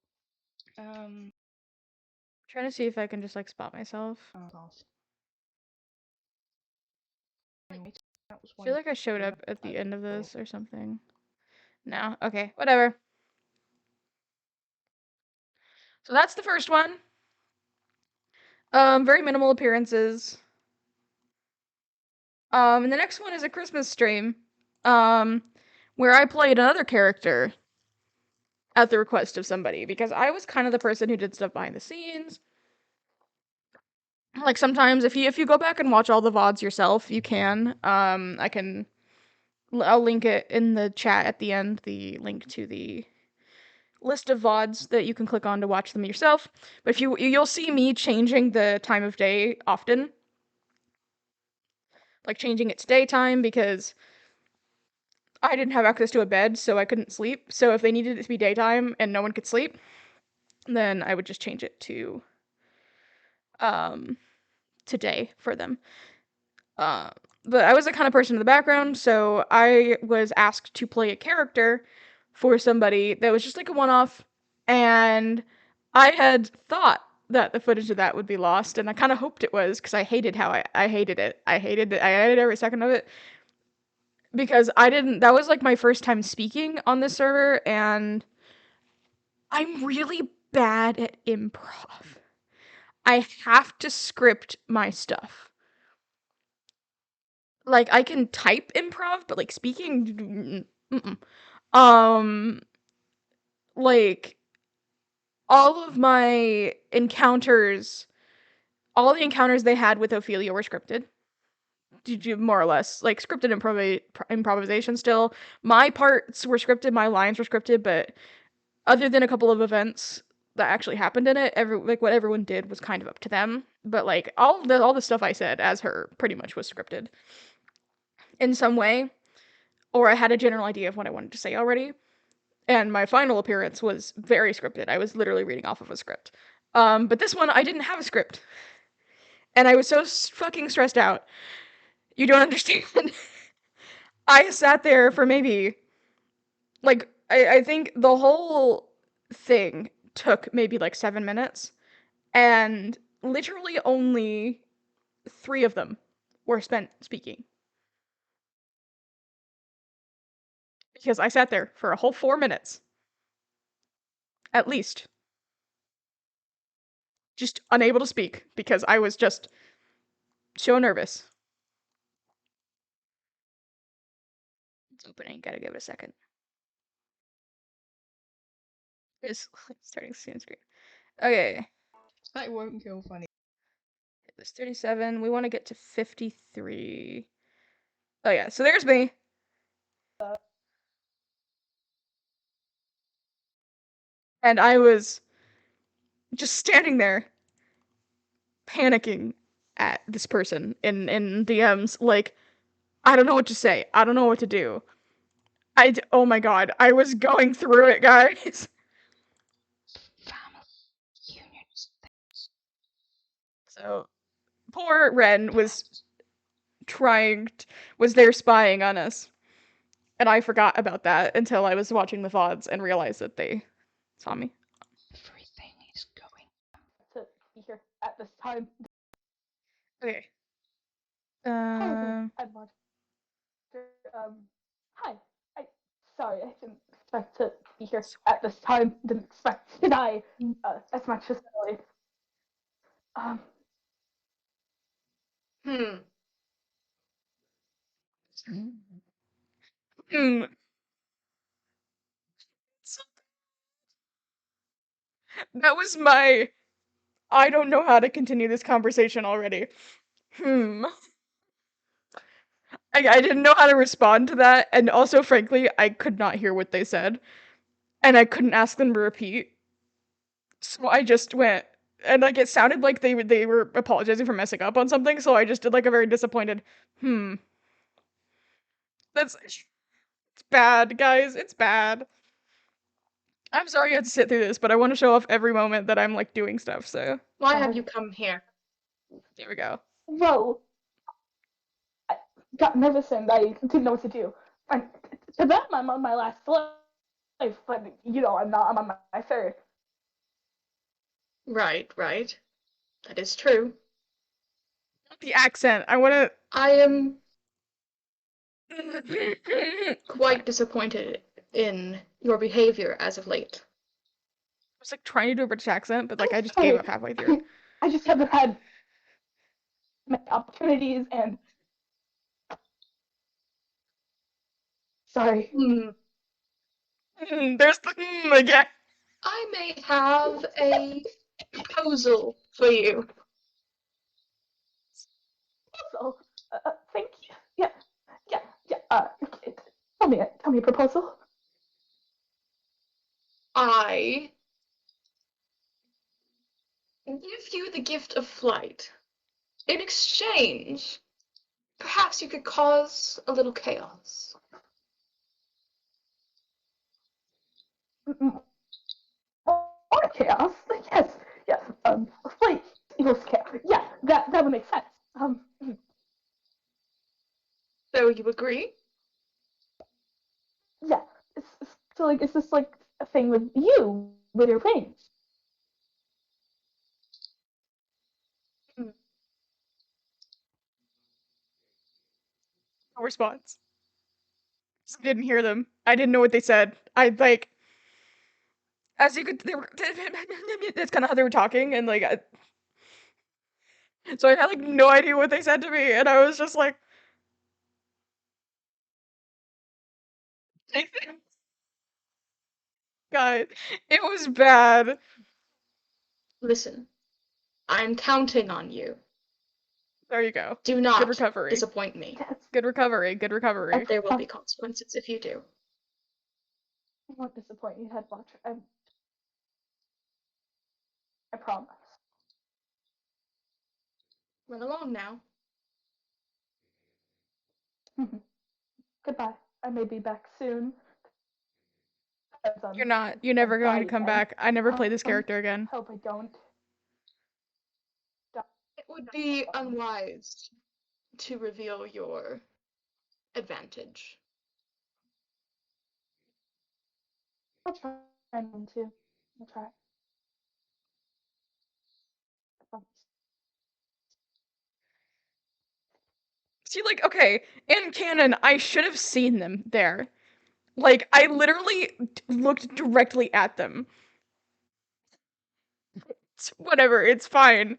Trying to see if I can just like spot myself. I feel like I showed up at the end of this or something. No? Okay, whatever. So that's the first one. Very minimal appearances. And the next one is a Christmas stream. Where I played another character at the request of somebody, because I was kind of the person who did stuff behind the scenes. Like sometimes if you go back and watch all the VODs yourself, you can. I'll link it in the chat at the end, the link to the list of VODs that you can click on to watch them yourself. But if you'll see me changing the time of day often. Like changing it to daytime because I didn't have access to a bed, so I couldn't sleep. So if they needed it to be daytime and no one could sleep, then I would just change it to day for them. But I was the kind of person in the background, so I was asked to play a character for somebody that was just like a one-off, and I had thought that the footage of that would be lost, and I kind of hoped it was, because I hated how I hated it. I hated it. I hated every second of it. Because that was like my first time speaking on this server, and I'm really bad at improv. I have to script my stuff. Like, I can type improv, but like speaking, like, all of my encounters, all the encounters they had with Ophelia were scripted. More or less, like scripted improvisation still. My parts were scripted, my lines were scripted, but other than a couple of events that actually happened in it, what everyone did was kind of up to them. But like all the stuff I said as her pretty much was scripted in some way, or I had a general idea of what I wanted to say already. And my final appearance was very scripted. I was literally reading off of a script. But this one I didn't have a script, and I was so fucking stressed out. You don't understand. I sat there for maybe, like, I think the whole thing took maybe like 7 minutes, and literally only 3 of them were spent speaking. Because I sat there for a whole 4 minutes. At least. Just unable to speak because I was just so nervous. It's opening, gotta give it a second. It's starting to see on screen. Okay. That won't feel funny. It was 37. We want to get to 53. Oh yeah, so there's me. And I was just standing there, panicking at this person in DMs, like, I don't know what to say. I don't know what to do. Oh my god, I was going through it, guys. Family unions. So, poor Ren was there spying on us. And I forgot about that until I was watching the VODs and realized that they saw me. Everything is going. To be here at this time. Okay. Hi, Edward. Hi. Sorry, I didn't expect to be here at this time. Didn't expect to die as much as early. Um, Hmm. Mm. That was my. I don't know how to continue this conversation already. I didn't know how to respond to that, and also, frankly, I could not hear what they said, and I couldn't ask them to repeat. So I just went, and like it sounded like they were apologizing for messing up on something. So I just did like a very disappointed, That's it's bad, guys. It's bad. I'm sorry you had to sit through this, but I want to show off every moment that I'm like doing stuff. So Why have you come here? there we go. well, I got nervous and I didn't know what to do. And to them, I'm on my last life, but I'm not. I'm on my third. Right. That is true. The accent. I want I am to. quite disappointed in your behavior as of late. I was like trying to do a British accent, but like I'm I just sorry. gave up halfway through. I just haven't had many opportunities, and sorry. There's the again. I may have a proposal for you. So, thank you. Yeah. Tell me a proposal. I give you the gift of flight. In exchange, perhaps you could cause a little chaos. Or chaos. Yes. Flight equals chaos. Yeah, that would make sense. So you agree? Yeah. So like, is this like a thing with you with your wings? No response. I didn't hear them. I didn't know what they said. I like, as you could, they were. That's kind of how they were talking, and like, so I had like no idea what they said to me, and I was just like, God, it was bad. Listen, I'm counting on you. There you go. Do Good not recovery. disappoint me. Yes. Good recovery. Good recovery. There will be consequences if you do. I won't disappoint you, Head Watcher. I promise. Run along now. Goodbye. I may be back soon. You're not. You're never going to come back. I never play this character again. Hope I don't. It would be unwise to reveal your advantage. I'll try to. I'll try. I promise. See, like, okay, in canon, I should have seen them there. Like, I literally looked directly at them. Whatever, it's fine.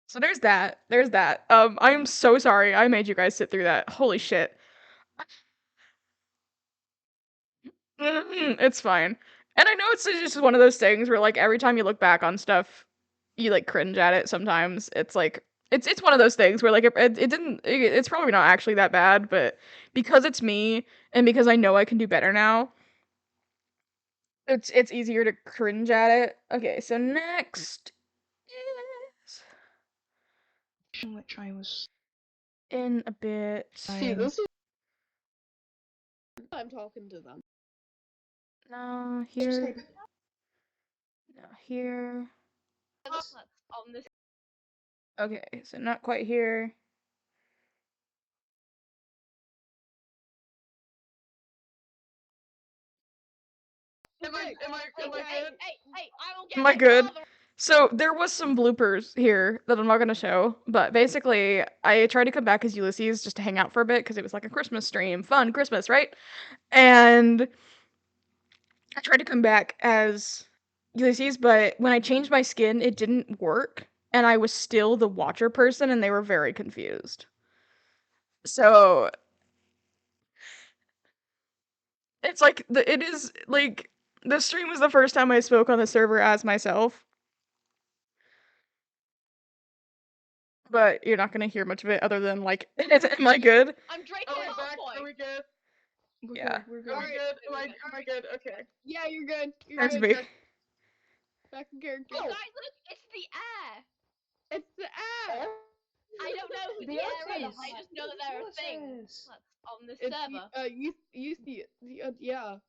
So there's that. There's that. I am so sorry I made you guys sit through that. Holy shit. It's fine. And I know it's just one of those things where like every time you look back on stuff, you like cringe at it sometimes. It's like it's one of those things where like it's probably not actually that bad, but because it's me and because I know I can do better now, it's easier to cringe at it. Okay, so next which I was in a bit. See, this is I'm talking to them. No, just here. No, here. On this. Okay, so not quite here. Am I good? Hey, I don't get Am I good? So there was some bloopers here that I'm not gonna show, but basically I tried to come back as Ulysses just to hang out for a bit because it was like a Christmas stream, fun Christmas, right? And I tried to come back as Ulysses, but when I changed my skin, it didn't work, and I was still the Watcher person, and they were very confused. So it's like it is like the stream was the first time I spoke on the server as myself. But you're not gonna hear much of it other than like, am I good? I'm drinking Are we good? Yeah. We're good. Are we good? Am I good? Okay. Yeah, you're good. That's me. Back in character. Oh, guys, look, it's the air. It's the air. I don't know who the The air is. Otis. I just know that there are things Ulysses. on this It's server. you see it. Yeah. Hi,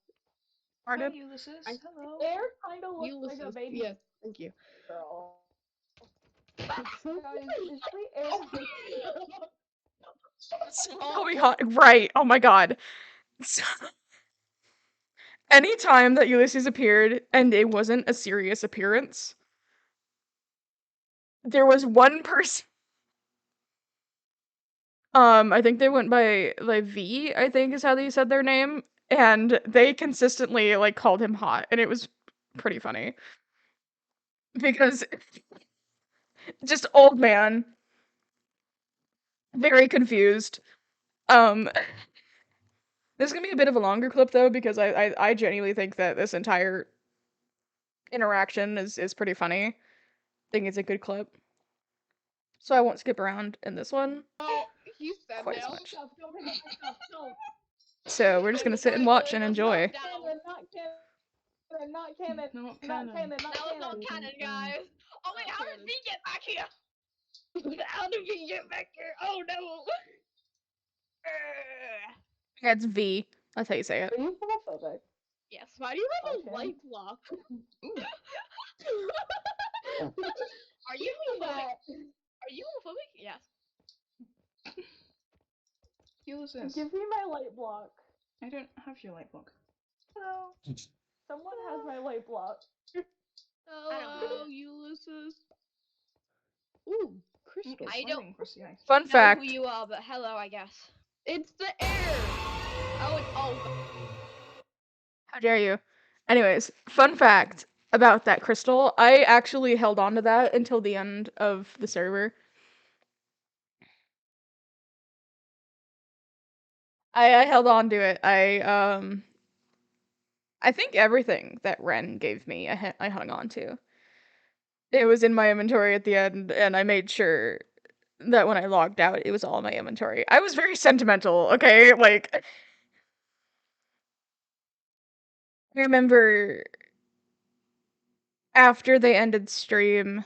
Pardon? Ulysses. I- Hello. Air kind of looks like a baby. Yes, thank you. Girl. Guys, is the air? Oh my god, right, oh my god. So, anytime that Ulysses appeared and it wasn't a serious appearance, there was one person. I think they went by like V, I think is how they said their name, and they consistently like called him hot, and it was pretty funny. Because just old man, very confused. This is gonna be a bit of a longer clip though, because I genuinely think that this entire interaction is pretty funny. I think it's a good clip. So I won't skip around in this one. Oh, he's dead Quite as now. much. Don't pick up my stuff. Don't. So we're just gonna sit and watch and enjoy. Not canon. Not canon. Not Not canon. canon. Not That was canon. not canon, guys. Oh wait, how did V get back here? How did we get back here? Oh no. Yeah, it's V. That's how you say it. Are you homophobic? Yes. Why do you have Okay. a light block? Are you homophobic? that? Are you homophobic? Yes. Ulysses. Give me my light block. I don't have your light block. Hello. Someone has my light block. Hello, Ulysses. Ooh, crystal. It's I don't- sliding across the ice. Fun know fact. who you are, but hello, I guess. It's the air. Oh, How dare you? Anyways, fun fact about that crystal. I actually held on to that until the end of the server. I held on to it. I think everything that Ren gave me, I hung on to. It was in my inventory at the end, and I made sure that when I logged out, it was all in my inventory. I was very sentimental, okay? Like, I remember after they ended stream,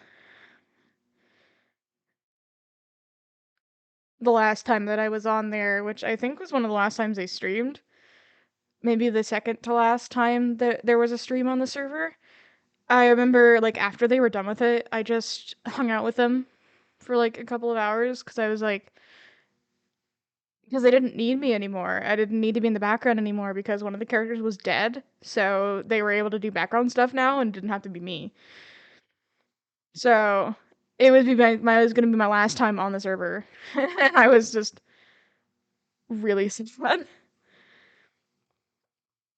the last time that I was on there, which I think was one of the last times they streamed, maybe the second to last time that there was a stream on the server. I remember, like, after they were done with it, I just hung out with them for, like, a couple of hours, because I was like, because they didn't need me anymore. I didn't need to be in the background anymore because one of the characters was dead, so they were able to do background stuff now and didn't have to be me. So, it would be it was gonna be my last time on the server. And I was just really sad.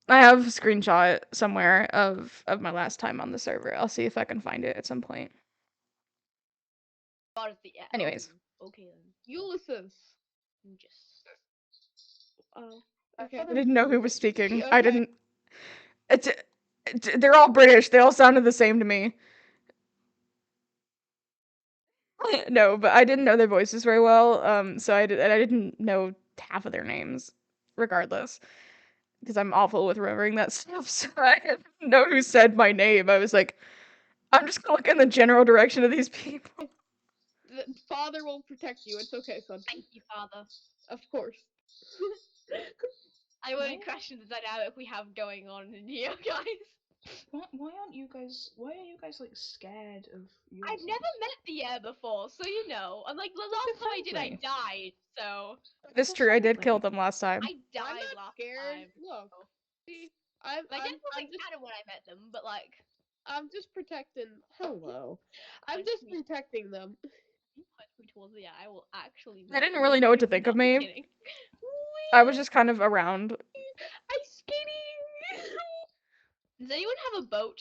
I have a screenshot somewhere of my last time on the server. I'll see if I can find it at some point. God, it's the air. Anyways. Okay then. Ulysses. Just. Okay. I didn't know who was speaking. Okay. I didn't. They're all British. They all sounded the same to me. No, but I didn't know their voices very well. So I didn't know half of their names, regardless, because I'm awful with remembering that stuff. So I didn't know who said my name. I was like, I'm just gonna look in the general direction of these people. Father will protect you. It's okay, son. Thank you, Father. Of course. I won't question the dynamic we have going on in here, guys. Why aren't you guys? Why are you guys like scared of yourselves? I've never met the air before, so you know. And like the last time I did, I friendly. died. So It's true, I did kill them last time. I died I'm not last scared. time. Look, so- see, I'm Like, I didn't I'm like just Adam when I met them, but like, I'm just protecting. Hello, I'm Punch just me. protecting them. you punch me towards the eye, I will actually. I didn't melt really you. know what to I'm think of not me. kidding. I was just kind of around. I'm skating. Does anyone have a boat?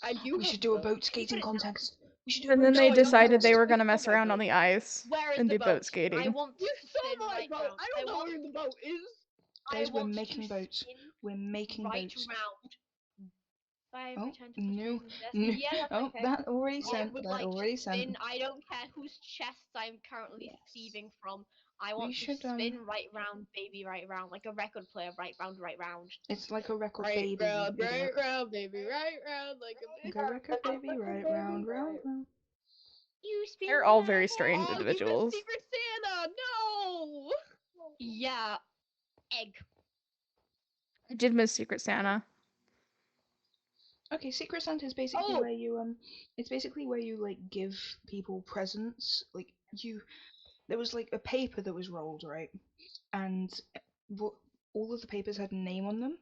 I do. We have should do a both. boat skating it down. contest. We should do And a then boat they No, I don't skating have decided they contest. were boat. gonna I mess stole my around on boat. the ice Where is and the do boat? boat skating. I want You to stole spin my right boat. round. I don't know where the boat is. Guys, we're want making to boats. spin We're making right boats. round. I Oh, return to no, frustrating death. no. Yeah, that's Oh, okay. that already I sent. would That like already to spin. sent. I don't care whose chest I'm currently thieving from. I want to should, spin right round, baby, right round, like a record player, right round, right round. It's like a record Right baby. round, you right idiot. round, baby, right round, like a Go record baby, right round, round, round. You spin They're all my very head. strange Oh, you missed individuals. Secret Santa! No! Yeah, egg. I did miss Secret Santa. Okay, Secret Santa is basically Oh. where you it's basically where you like give people presents. Like there was like a paper that was rolled, right? And all of the papers had a name on them,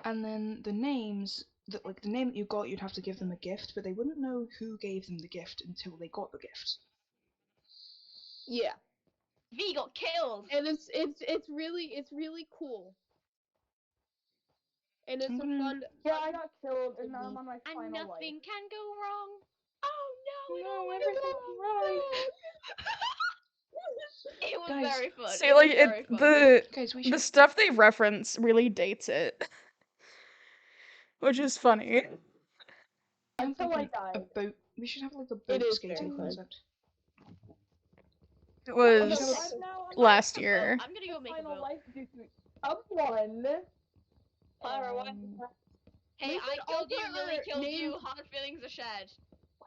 and then the names that like the name that you got, you'd have to give them a gift, but they wouldn't know who gave them the gift until they got the gift. Yeah. V got killed. And it's really cool. And it's I'm a gonna- fun. Yeah, I got killed, and now I'm on my And final life. nothing can go wrong. Oh no, it No, all went everything's wrong. right. It was Guys, very fun. See, It like was very fun. Guys, we the should stuff they reference really dates it, which is funny. have Until like I a died. boat. We should have like a It boat is skating very fun. concept. It Although was Just- I'm now on last my year. I'm gonna go make a final boat. life due to someone. Hey, We I should all killed you. put Lily our killed you. names- Hard feelings are shared.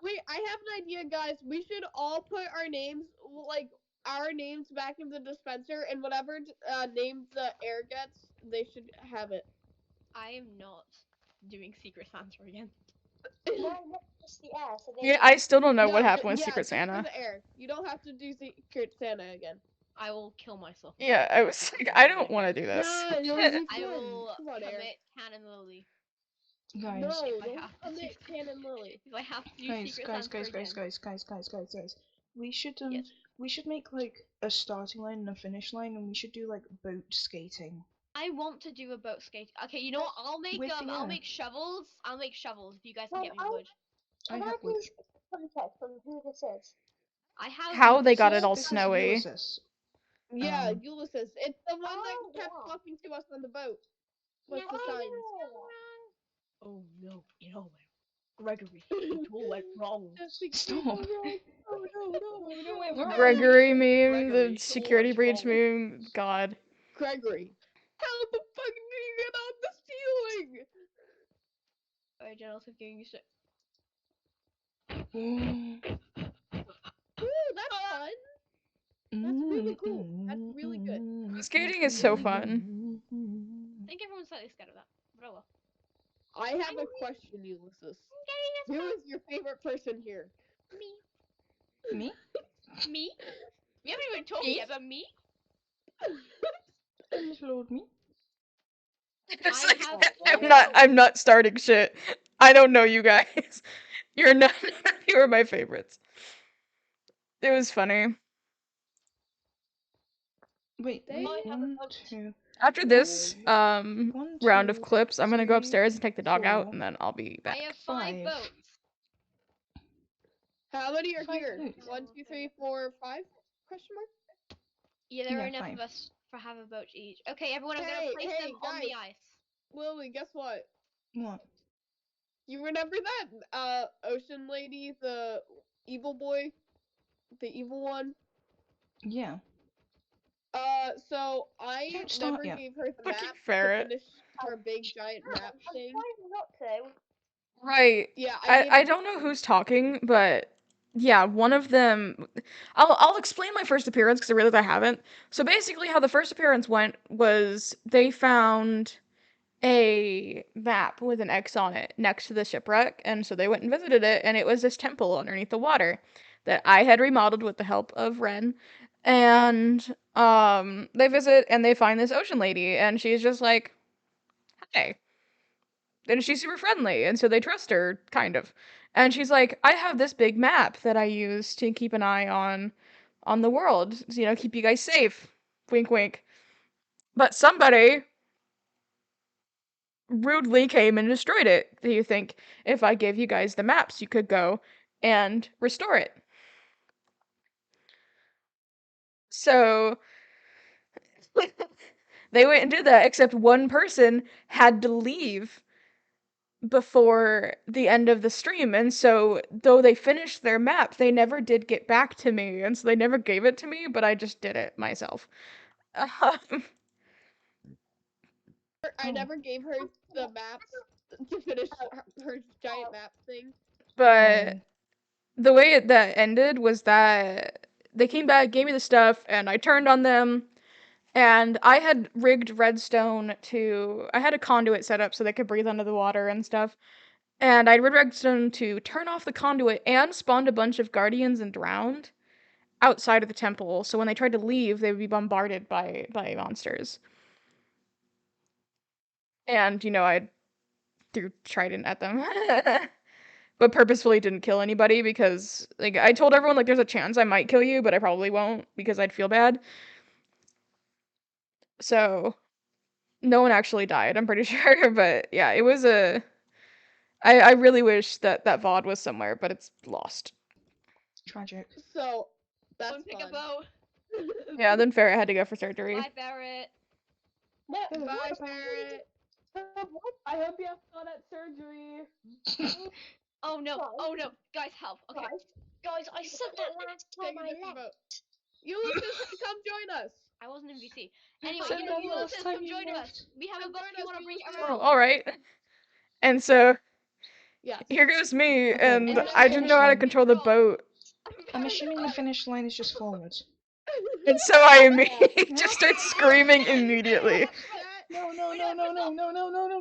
Wait, I have an idea, guys. We should all put our names, like our names, back in the dispenser, and whatever name the air gets, they should have it. I am not doing Secret Santa again. Yeah, I still don't know No, what happened with yeah, Secret just for Santa. the air. You don't have to do Secret Santa again. I will kill myself. Yeah, I was like, I don't want to do this. No, it'll be I fun. will Come on, Air. commit Cannon Lily. Guys, No, If I don't have to commit do Cannon Lily. If I have to do guys, Secret guys, Santa guys, again. guys. We should Yes. we should make like a starting line and a finish line, and we should do like boat skating. I want to do a boat skate. Okay, you know what? I'll make With the I'll air. make shovels. I'll make shovels if you guys can get me wood. I have wood. Context on who this is. I have How they got it all This is snowy. Ulysses. Yeah, Um, Ulysses. It's the one that Oh, kept yeah. talking to us on the boat. With the signs. Oh no, it all went. Gregory, it all went wrong. Stop. Oh, no, went wrong. Gregory meme, Gregory, the it's security always breach wrong. meme. God. Gregory. How the fuck do you get on the ceiling? Alright, Jen, also giving you shit. Ooh, that's fun. That's really cool. That's really good. Skating is so fun. I think everyone's slightly scared of that. But oh well. I have a question, Ulysses. Who is your favorite person here? Me. Me? Me? We haven't even talked Me? yet, but me? Lord me. It's I like, have I'm not starting shit. I don't know you guys. You're not. You were my favorites. It was funny. Wait, They wait, have one, two. After this One, round of two, clips, I'm gonna go three, upstairs and take the dog out, 4. and then I'll be I back. have 5 5. boats. How many are 5 here? boats. 1, 2, 3, 4, 5? Question mark? Yeah, there Yeah, are enough 5. of us for have a boat each. Okay, everyone, I'm Hey, gonna place hey, them on the ice. Lily, guess what? What? You remember that ocean lady, the evil boy? The evil one? Yeah. So I Don't start never yet. gave her the Fucking map ferret. to finish her big giant map thing. Right. Yeah, I gave don't know who's talking, but yeah, one of them. I'll explain my first appearance because I realized I haven't. So basically, how the first appearance went was they found a map with an X on it next to the shipwreck, and so they went and visited it, and it was this temple underneath the water that I had remodeled with the help of Ren. And they visit and they find this ocean lady, and she's just like, "Hey," and she's super friendly, and so they trust her, kind of. And she's like, "I have this big map that I use to keep an eye on the world, keep you guys safe." Wink, wink. But somebody rudely came and destroyed it. Do you think if I gave you guys the maps, you could go and restore it? So they went and did that, except one person had to leave before the end of the stream. And so, though they finished their map, they never did get back to me. And so they never gave it to me, but I just did it myself. I Oh. never gave her the maps to finish her giant map thing. But Oh. the way that ended was that they came back, gave me the stuff, and I turned on them. And I had rigged redstone I had a conduit set up so they could breathe under the water and stuff. And I rigged redstone to turn off the conduit and spawned a bunch of guardians and drowned outside of the temple. So when they tried to leave, they would be bombarded by monsters. And, I threw trident at them. But purposefully didn't kill anybody because, like, I told everyone, like, there's a chance I might kill you, but I probably won't because I'd feel bad. So no one actually died, I'm pretty sure. But yeah, it was I really wish that VOD was somewhere, but it's lost. Tragic. So that's Don't pick a fun. boat. Yeah, then Farrah had to go for surgery. Bye, Barrett. Bye, Barrett. I hope you have fun at surgery. Oh no, oh no. Guys, help. Okay. Guys, I said that last time Take a I different left. boat. Ulysses, come join us. I wasn't in VC. You Anyway, said that Ulysses, last time come you join us. left. We have a Come boat. join You us, want to bring it Ulysses. around? Oh, all right. And so Yes. here goes me, Okay, and and I didn't know how to finish control the boat, I'm assuming the finish line is just forward. and so I immediately just start screaming immediately. No.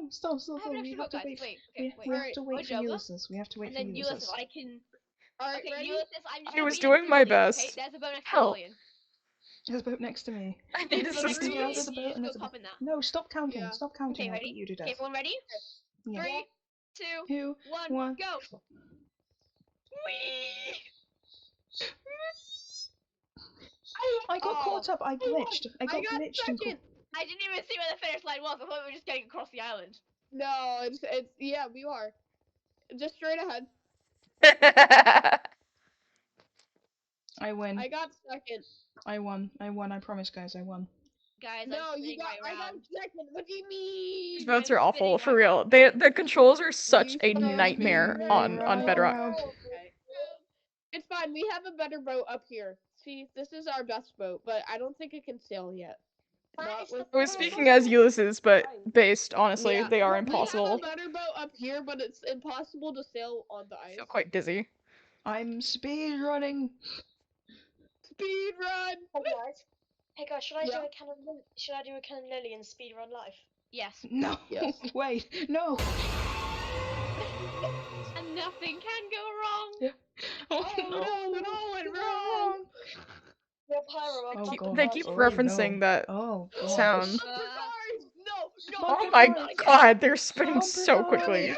Stop. I have an We extra have boat, to guys. wait. Wait, okay, We have to wait Wedge for over. Ulysses. We have to wait And for then Ulysses, Ulysses. I can. Alright, Okay, ready? Ulysses, I'm just I gonna was be doing next to my Lillian, best. okay? There's a boat next to Help. Lillian. There's a boat next to me. I need There's a boat next to assistance. Lillian. There's a You boat just and go there's a boat. pop in that. No, stop counting. Yeah. Stop counting. Okay, I'll ready? beat you to Okay, death. everyone ready? Yeah. 3, 2, 2, 1, 1. go! I got caught up. I glitched. I got glitched and second. I didn't even see where the finish line was. I thought we were just getting across the island. No, it's yeah, we are. Just straight ahead. I win. I got second. I won. I promise, guys. I won. Guys, No, I'm you spinning got. right I got round. second. What do you These mean? boats I'm are awful, spinning for right real. round. The controls are such You a spun nightmare me on Bedrock. Okay. It's fine. We have a better boat up here. See, this is our best boat, but I don't think it can sail yet. Not with I was speaking as Ulysses, but based, honestly, Yeah, they are we have impossible. a better boat up here, but it's impossible to sail on the I ice. feel quite dizzy. I'm speed running. Speed run. Hey guys, should I Yeah. do a Canon Lily and speed run live? Yes. No. Yes. Wait. No. And nothing can go wrong. Oh no, it all went wrong. Yeah, Pyro, I Oh, can't God. They keep Oh, referencing no. that Oh, God. sound. No, Bumper Oh my cars. god, they're spinning Bumper so cars. quickly. I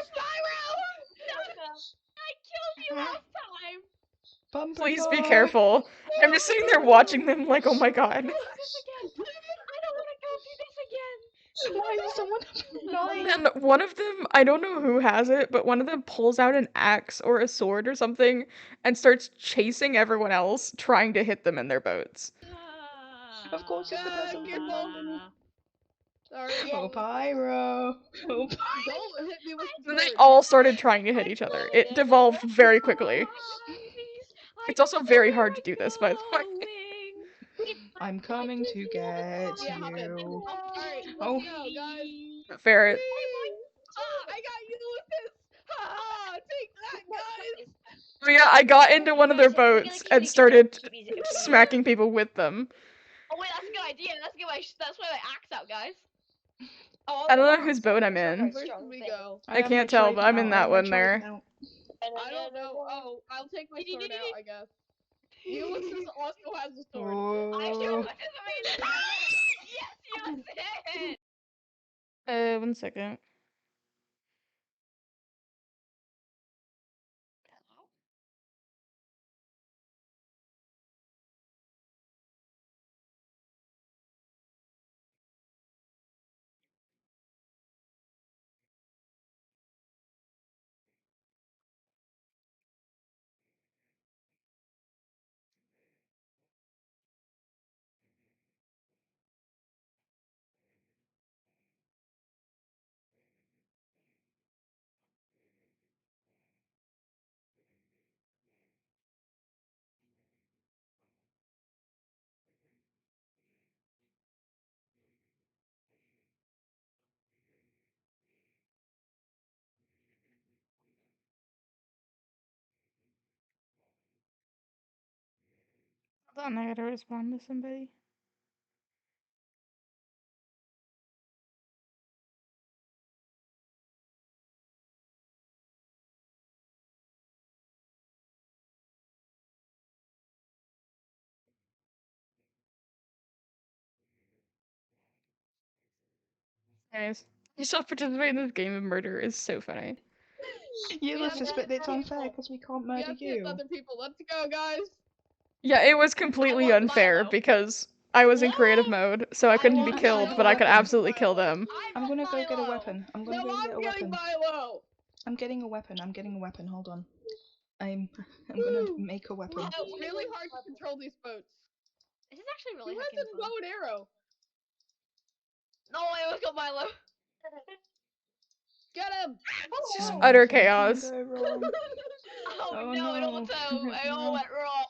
killed you last time. Bumper Please be car. careful. I'm just sitting there watching them like, oh my god. This again. I don't want to go through this again. Why is someone And lying? then one of them, I don't know who has it, but one of them pulls out an axe or a sword or something and starts chasing everyone else, trying to hit them in their boats. Of course, it's the person with the mountain. Sorry. Oh, Pyro. Oh, Pyro. Don't hit me with the And they sword. all started trying to hit each other. It devolved very quickly. It's also very hard to do this, by the way. I'm coming to get Yeah, hop in. you. Alright, let's Oh. go, guys. Ferret. I got Ulysses. Take that, guys. Oh yeah, I got into one of their Guys, we're gonna boats kill and each other started if we- if we- smacking people with them. Oh wait, that's a good idea. Let's get that's why my axe out, guys. Oh, I don't know I've got whose axe, boat so I'm it's not in. very Where strong should we thing. go? I can't tell, but I'm in that one there. I don't know. Oh, I'll take my sword out, I guess. Ulysses also has a sword. I should Oh. participate in this. Yes, Ulysses. 1 second. Hold on, I gotta respond to somebody. Guys, you still participate in this game of murder is so funny. Ulysses, but it's unfair people. because we can't We murder have to hit you. other people. Let's go, guys. Yeah, it was completely want unfair Milo. because I was in creative No! mode, so I I couldn't be want killed, Milo. but I could Weapon. absolutely kill them. I I'm want gonna go get a Milo. weapon. I'm gonna No, go get I'm a getting weapon. Milo. I'm getting a weapon. I'm getting a weapon. Hold on. I'm gonna Woo. make a weapon. Wow, really hard to control these boats. This is actually really Who has heckin' this fun. bow and arrow? No, I almost got Milo. Get him! It's just Oh, utter something chaos. go wrong. Oh, Oh no, it no. all went wrong.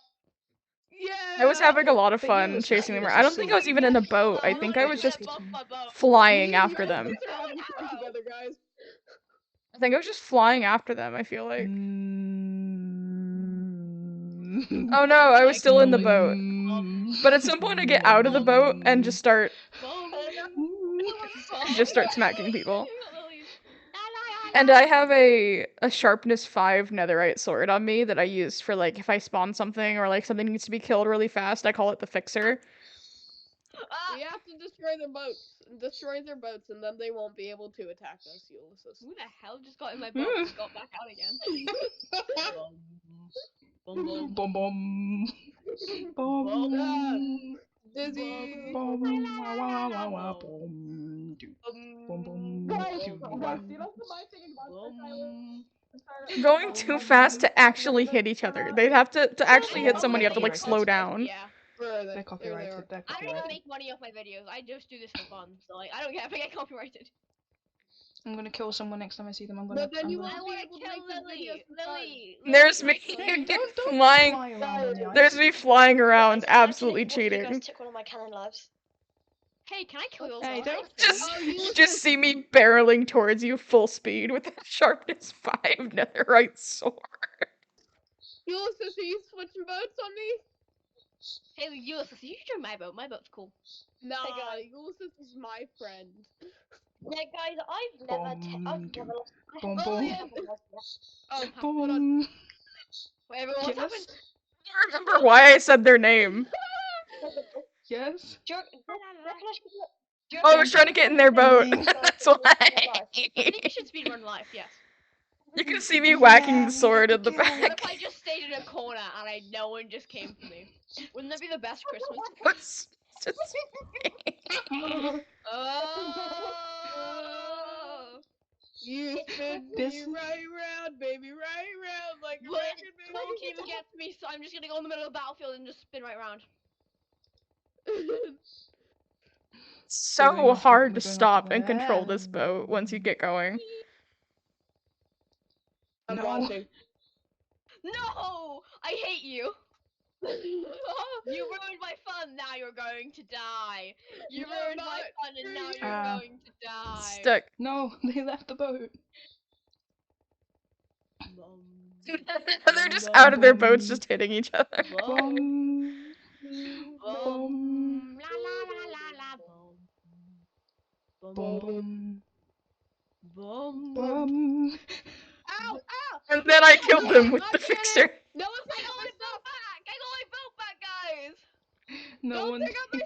Yeah! I was having a lot of But fun Ulysses, chasing them around. I Ulysses, don't think see. I was even in a boat. I think I was just flying Me and after them. Ulysses are having fun together, guys. I think I was just flying after them, I feel like. Oh no, I was still in the boat. But at some point I get out of the boat and just start smacking people. And I have a sharpness 5 netherite sword on me that I use for like if I spawn something or like something needs to be killed really fast, I call it the fixer. We have to destroy their boats. Destroy their boats, and then they won't be able to attack us, Ulysses. Who the hell just got in my boat and got back out again? Bum bum. Bum. Dizzy. Bum. Wah wah wah wah bum. Do. Bum bum. Guys, Do. guys, you know the my thing about this island? Going too fast to actually hit each other. They'd have to actually hit someone, you have to like slow down. Yeah. They're copyrighted. They're I don't even copyrighted. make money off my videos. I just do this for fun. So like, I don't care if I get copyrighted. I'm gonna kill someone next time I see them. I'm gonna. But then I'm you gonna... I won't be want able to to kill make the videos Lily. for fun. Lily. There's me Don't flying. fly around on the ice. There's me flying around, Guys, imagine absolutely if one of you guys cheating. took one of my cannon lives. Hey, can I kill yours? Hey, though? don't- Just see me barreling towards you full speed with a sharpness 5 netherite sword. Ulysses, are you switching boats on me? Hey, Ulysses, you should join my boat. My boat's cool. Nah, guys. Ulysses is my friend. Yeah, guys, I've never lost. Bum Oh, bum. yeah. Oh, hold on. Bum. Wait, everyone, what's happened? Yes. I don't remember why I said their name. Yes. Do you reckon I should do it? Do you Oh, I reckon was trying to get in their boat. That's why. I think you should speedrun life, yes. You can see me whacking the we sword got in the the kill. What back. if I just stayed in a corner and no one just came for me? Wouldn't that be the best Christmas? It's just Oh! You spin This me is- right round, baby, right round, like a But record, no one can baby. even get to me, so I'm just gonna go in the middle of the battlefield and just spin right around. so hard to we're going stop after and control them. this boat once you get going. I'm No. watching. No! I hate you! You ruined my fun, now you're going to die! You You're ruined my not fun and now free. you're going to die! Stuck. No, they left the boat. They're just out of their boats, just hitting each other. Bum. Boom. La la la la la. Bum. Bum. Boom. Bum. Ow! Ow! And then I killed them with the God damn it. fixer. No one's I picking got up my my boat stuff! back! I got my boat back, guys! No Don't one. pick up my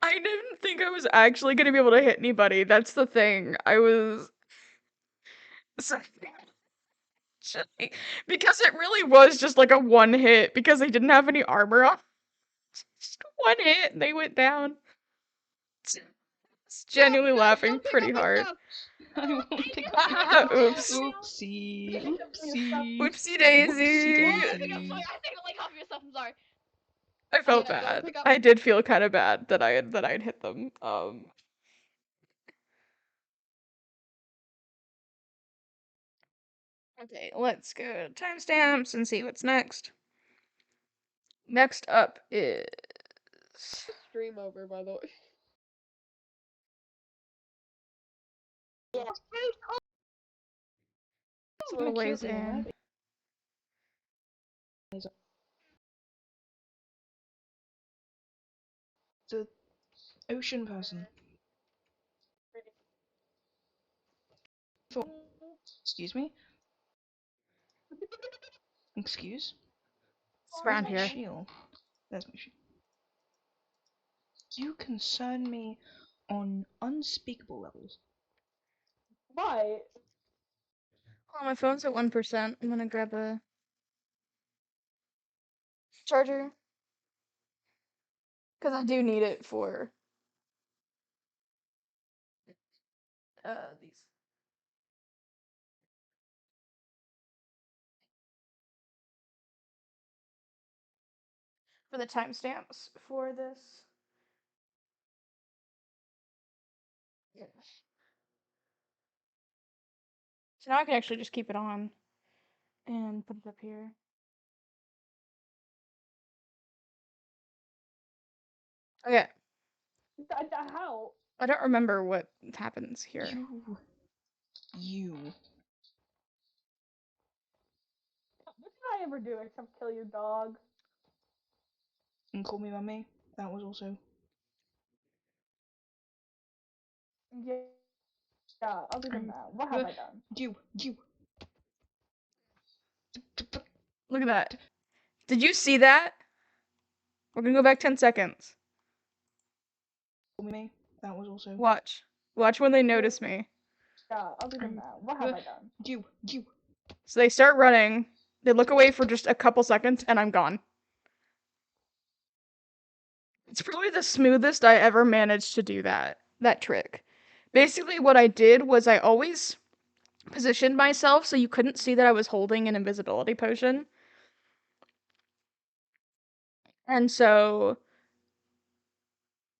I didn't think I was actually gonna be able to hit anybody. That's the thing. I was because it really was just like a one hit because they didn't have any armor on. Just one hit and they went down. It's genuinely laughing Don't pick up pretty my hard. stuff! I won't pick up Ah, your oops. stuff. Oopsie. Oopsie. Whoopsie daisy. I think I'm sorry. I think like half of your stuff. I'm sorry. I felt Yeah, don't bad. pick up- I did feel kind of bad that I had hit them. Okay, let's go to timestamps and see what's next. Next up is Stream over, by the way. it's a little ways in. The ocean person. Excuse me? Excuse? It's around Where's my here. shield? There's my shield. You concern me on unspeakable levels. Why? Oh, my phone's at 1%. I'm gonna grab a charger. Because I do need it for these. For the timestamps for this. Yeah. So now I can actually just keep it on and put it up here. Okay. How? I don't remember what happens here. You. What did I ever do except kill your dog? And call me mummy. That was also. Yeah, other than that, what have I done? You. Look at that. Did you see that? We're gonna go back 10 seconds. Call me. That was also. Watch. Watch when they notice me. Yeah, other than that, what have I done? You. So they start running. They look away for just a couple seconds, and I'm gone. It's probably the smoothest I ever managed to do that trick. Basically, what I did was I always positioned myself so you couldn't see that I was holding an invisibility potion. And so,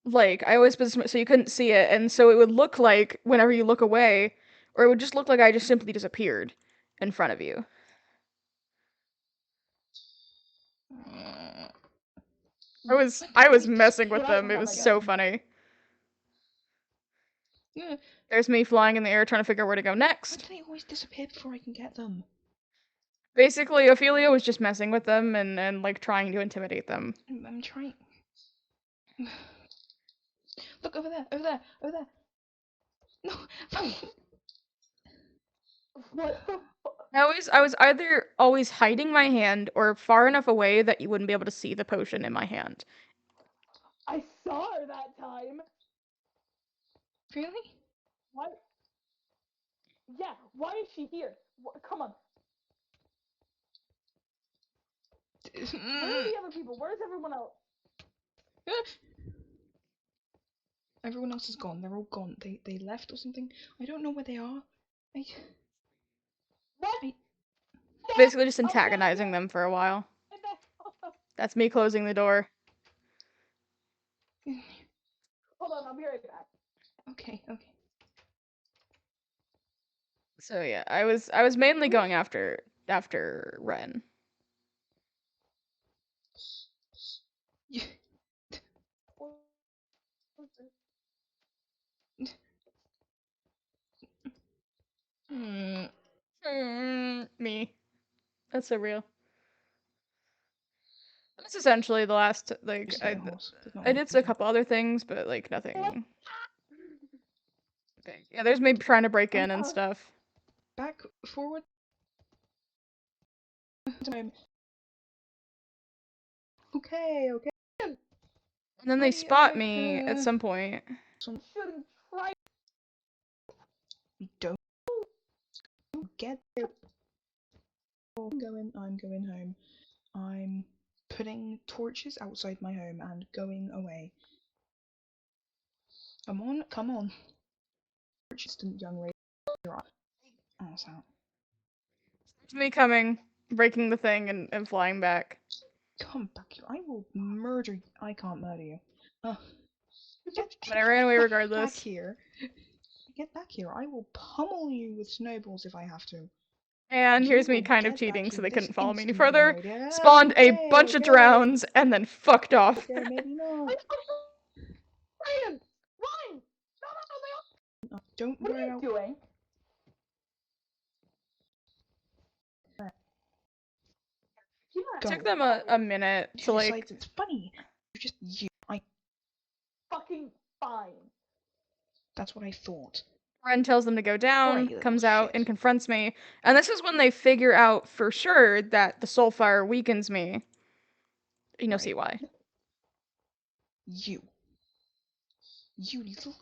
like, I always positioned so you couldn't see it, and so it would look like whenever you look away, or it would just look like I just simply disappeared in front of you. I was messing with them. It was so funny. Yeah. There's me flying in the air trying to figure out where to go Why next. do they always disappear before I can get them? Basically, Ophelia was just messing with them and like trying to intimidate them. I'm trying. Look over there. No. What the I was either always hiding my hand or far enough away that you wouldn't be able to see the potion in my hand. I saw her that time. Really? Why? Yeah, why is she here? Come on. Where are the other people? Where's everyone else? Everyone else is gone. They're all gone. They left or something. I don't know where they are. What? Basically just antagonizing them for a while. That's me closing the door. Hold on, I'll be right back. Okay. So yeah, I was mainly going after Ren. Me. That's so real. That's essentially the last, like, Just hit a horse. Did not I hit did a anything. couple other things, but, like, nothing big. Yeah, there's me trying to break in and stuff. Back, forward. Okay. And then they spot me at some point. Shouldn't try. We don't get there. I'm going home. I'm putting torches outside my home and going away. Come on. Distant young lady. Ass out. It's me coming, breaking the thing, and flying back. Come back here. I will murder you. I can't murder you. But I ran away Back regardless. here. Get back here. I will pummel you with snowballs if I have to. And You here's me will kind of get cheating back so here they this couldn't follow me any instant, young further. lady. Spawned a Okay, bunch of okay. drowns and then fucked off. Okay, maybe not. Run! Run! No, Don't what worry are you about doing? It took go. them a minute Who to, like, decides it's funny? You're just you. Fucking fine. That's what I thought. Ren tells them to go down, Alright, you little comes out, shit. and confronts me. And this is when they figure out for sure that the soul fire weakens me. And you'll see why. You. You little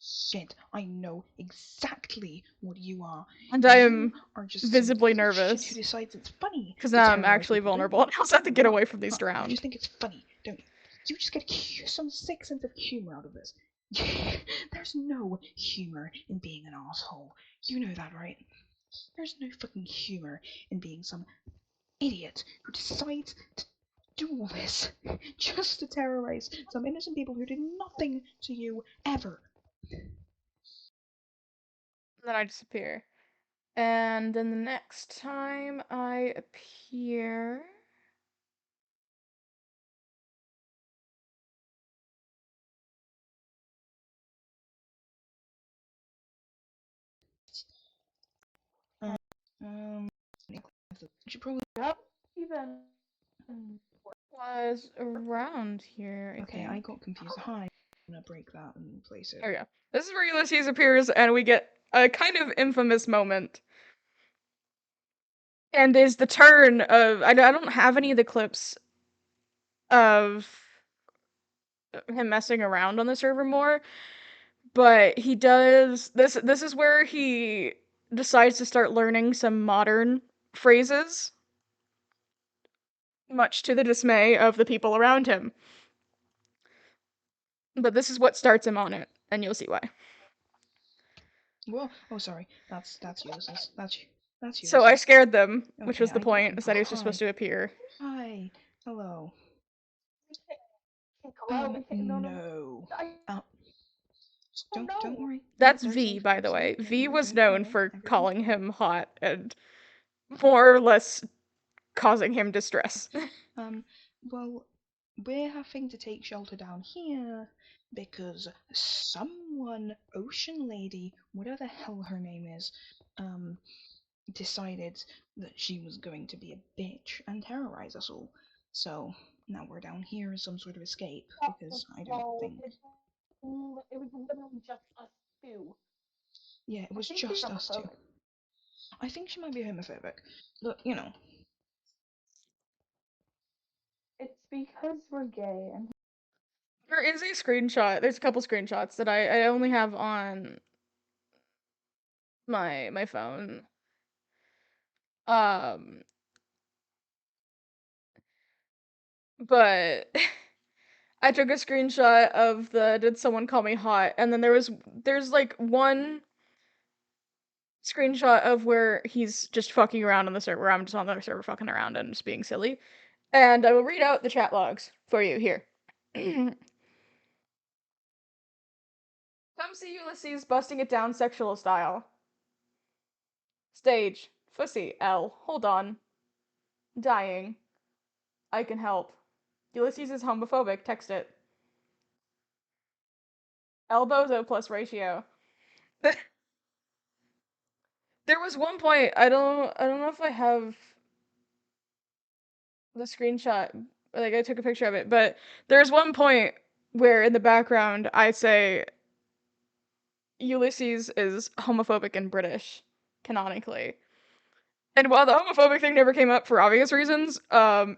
shit. I know exactly what you are. And I You am are just visibly some little shit nervous. who decides it's funny. Because to now I'm terrorize actually people, don't vulnerable you? and I also have to get away from these You drowned. just think it's funny, don't you? You just get some sick sense of humor out of this. There's no humor in being an asshole. You know that, right? There's no fucking humor in being some idiot who decides to do all this just to terrorize some innocent people who did nothing to you ever. Then I disappear. And then the next time I appear... Should probably Even was around here, I okay. think. I got confused. Hi, I'm gonna break that and place it. There we go. This is where Ulysses appears, and we get a kind of infamous moment. And is the turn of... I don't have any of the clips of him messing around on the server more, but he does... This is where he decides to start learning some modern phrases, much to the dismay of the people around him. But this is what starts him on it, and you'll see why. Well, oh sorry, that's Ulysses. That's Ulysses. So I scared them, which Okay, was the I got point, is that he was hi. just supposed to appear. Hi, hello. No. Don't worry. That's They're V, safe, by they're the way. safe. V You was don't known worry. for Everything's calling fine. him hot and more or less causing him distress. Well, we're having to take shelter down here because someone, Ocean Lady, whatever the hell her name is, decided that she was going to be a bitch and terrorize us all. So now we're down here as some sort of escape because I don't think. it was literally just us two. Yeah, it was just us two. I think she might be homophobic. Look, you know. It's because we're gay and There is a screenshot. There's a couple screenshots that I only have on my phone. But I took a screenshot of the "Did someone call me hot?" and then there's like one screenshot of where he's just fucking around on the server. I'm just on the server fucking around and just being silly. And I will read out the chat logs for you here. Come see Ulysses busting it down sexual style. Stage. Fussy. L. Hold on. Dying. I can help. Ulysses is homophobic. Text it. Elbozo plus ratio. There was one point, I don't know if I have the screenshot, like I took a picture of it, but there's one point where in the background I say Ulysses is homophobic and British, canonically. And while the homophobic thing never came up for obvious reasons,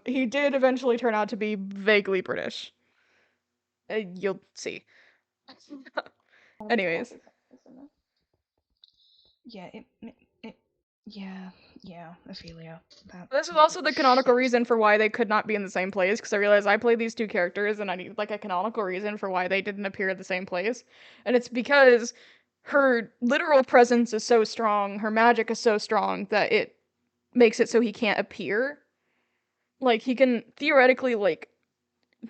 he did eventually turn out to be vaguely British. You'll see. Anyways, Yeah, yeah, Ophelia. this is also the canonical reason for why they could not be in the same place, because I realized I played these two characters and I need like a canonical reason for why they didn't appear at the same place. And it's because her literal presence is so strong, her magic is so strong that it makes it so he can't appear. Like he can theoretically like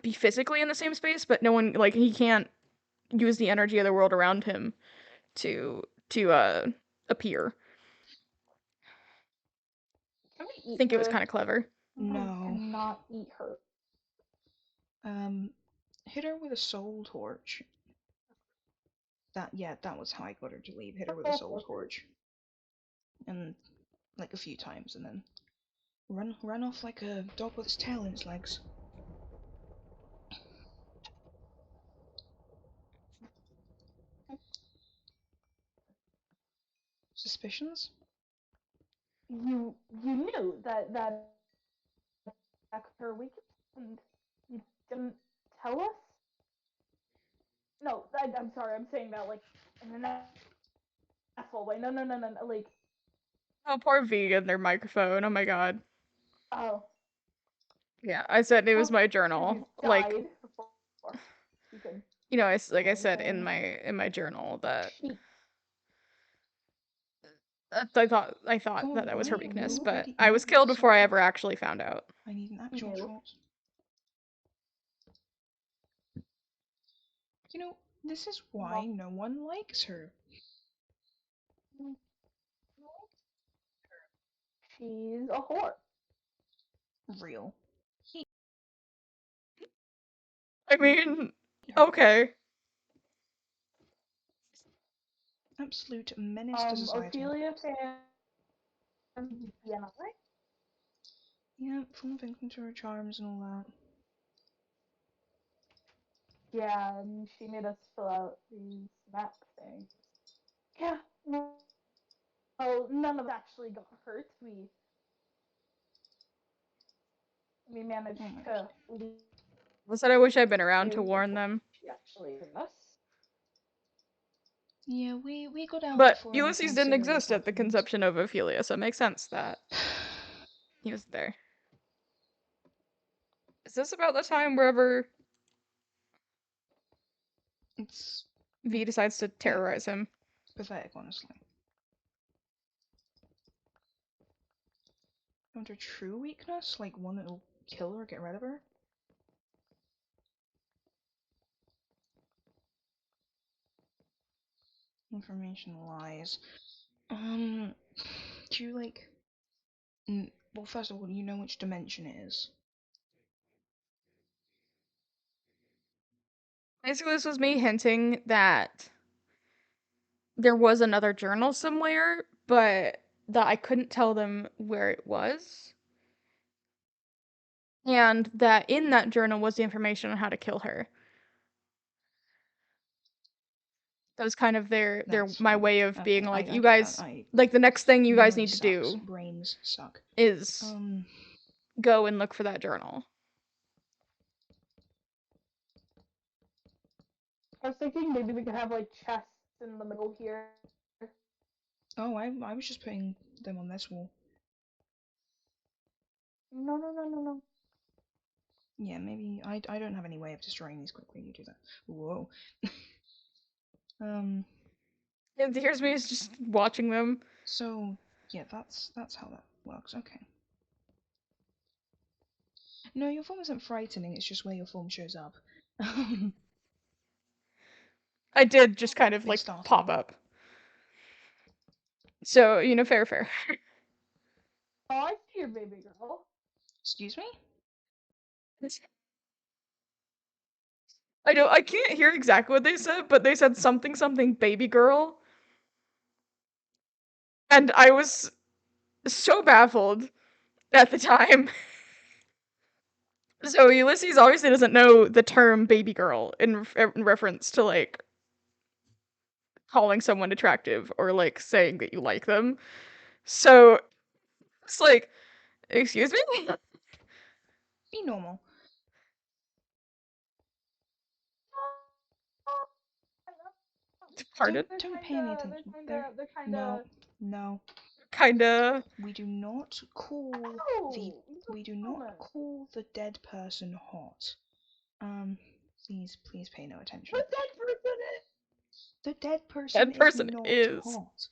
be physically in the same space, but no one like he can't use the energy of the world around him to appear. Can we I eat think it was her? kind of clever. No. Cannot eat her. Hit her with a soul torch. That was how I got her to leave. Hit her with a soul torch. And like a few times, and then run off like a dog with its tail in its legs. Suspicions? You knew that her weakness, and you didn't tell us. No, I'm sorry. I'm saying that like in an asshole way. No, like, Oh, poor V and their microphone. Oh my god. oh, Yeah, I said it was well, my she's journal. Like, died before she could you know, like I say said anything. in my journal that She, I thought Come on, that that was her boy. weakness, Move but already. I was Move killed this before I shot. ever actually found out. I need an she actual knew. shot. You know, this is why no one likes her. She's a whore. Real. I mean, Her. okay. Absolute menace to society. Ophelia fan. Yeah, right? Yeah, full of victim to her charms and all that. Yeah, and she made us fill out these map things. Yeah, no, none of us actually got hurt. We managed Oh my to god. leave. I said I wish I'd been around to warn Before them. she actually hurt us. Yeah, we got out But before Ulysses anything didn't serious exist at the happened. conception of Ophelia, so it makes sense that he was there. Is this about the time wherever It's V decides to terrorize him? pathetic, honestly. You want her true weakness? Like one that'll kill her, get rid of her? Information lies. Do you like... well, first of all, you know which dimension it is? Basically, this was me hinting that there was another journal somewhere, but that I couldn't tell them where it was. And that in that journal was the information on how to kill her. That was kind of their That's my fine. way of being Okay, like, I you get that. guys, like the next thing you guys Memory need to sucks. do Brains suck. is Um, go and look for that journal. I was thinking maybe we could have like chests in the middle here. oh, I was just putting them on this wall. No. Yeah, maybe I don't have any way of destroying these quickly. You do that. Whoa. um. And here's me just watching them. So yeah, that's how that works. Okay. No, your form isn't frightening. It's just where your form shows up. I did just kind of It's like startling. pop up. So, you know, fair. Oh, I see your baby girl. Excuse me? I can't hear exactly what they said, but they said something baby girl. And I was so baffled at the time. So Ulysses obviously doesn't know the term baby girl in reference to like calling someone attractive or like saying that you like them. So it's like, excuse me? Be normal. Pardon? Don't pay any attention. No, no. Kinda. We do not call the dead person hot. Please pay no attention. The dead person Dead is person not is. hot.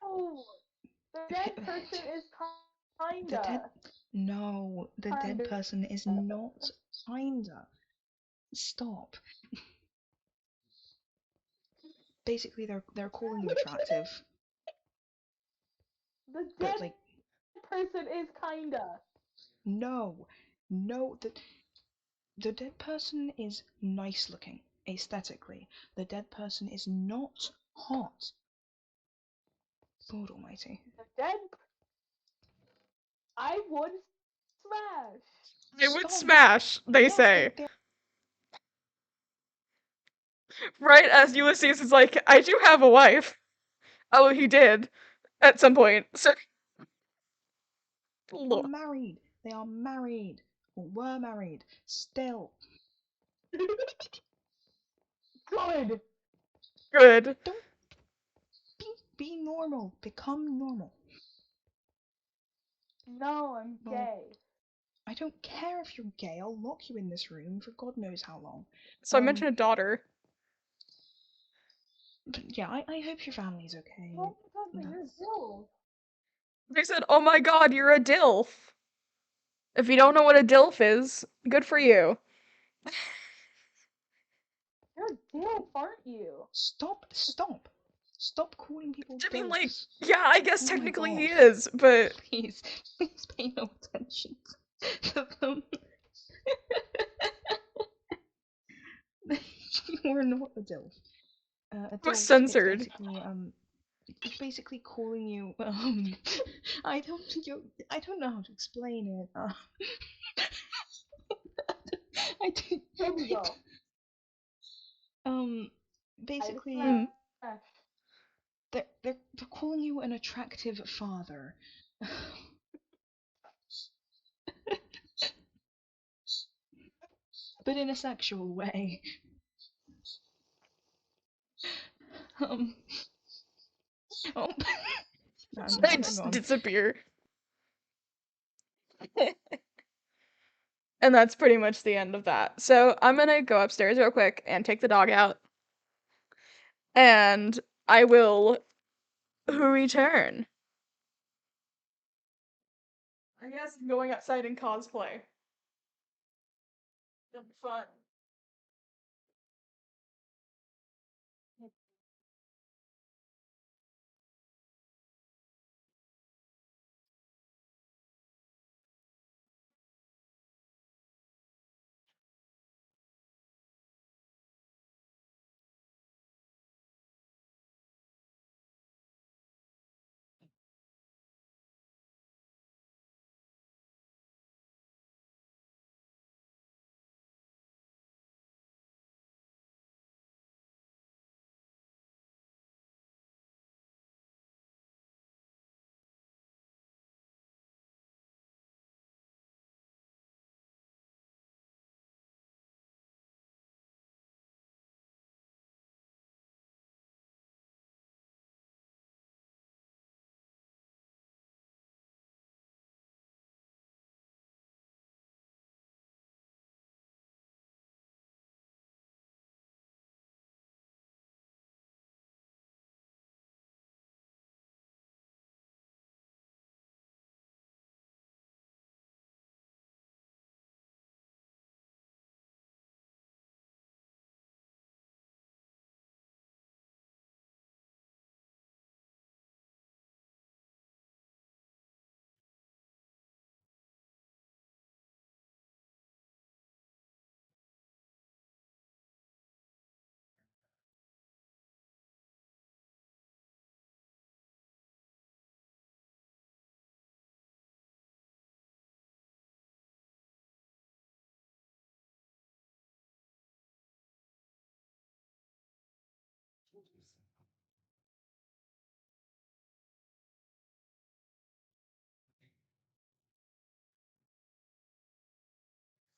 Oh, the dead person is The dead kinda. No, the dead Kinda. person is not kinda. Stop. Basically they're calling you attractive. The But dead like person is kinda. no. No, the dead person is nice looking, aesthetically. The dead person is not hot. Lord almighty. The dead. I would smash. It would Stop. smash, they Yes, say. Right as Ulysses is like, I do have a wife. Oh, he did. At some point. So are Lord. married. They are married. Or were married. Still. Good. Good. Don't be normal. Become normal. No, I'm Well, gay. I don't care if you're gay. I'll lock you in this room for God knows how long. So I mentioned a daughter. But yeah, I hope your family's okay. Oh my god, but you're ill. They said, oh my god, you're a DILF. If you don't know what a DILF is, good for you. You're a dilf, aren't you? Stop calling people I mean, like, dilfs. yeah, I guess Oh my technically he god. is, but Please pay no attention to them. You are not a dilf. A it was dilf censored. it's basically calling you I don't know how to explain it. I don't, Here we go. basically Mm. they're calling you an attractive father. But in a sexual way. Um oh. I Moving just on. disappear. And that's pretty much the end of that. So I'm gonna go upstairs real quick and take the dog out. And I will return. I guess going outside in cosplay. It'll be fun.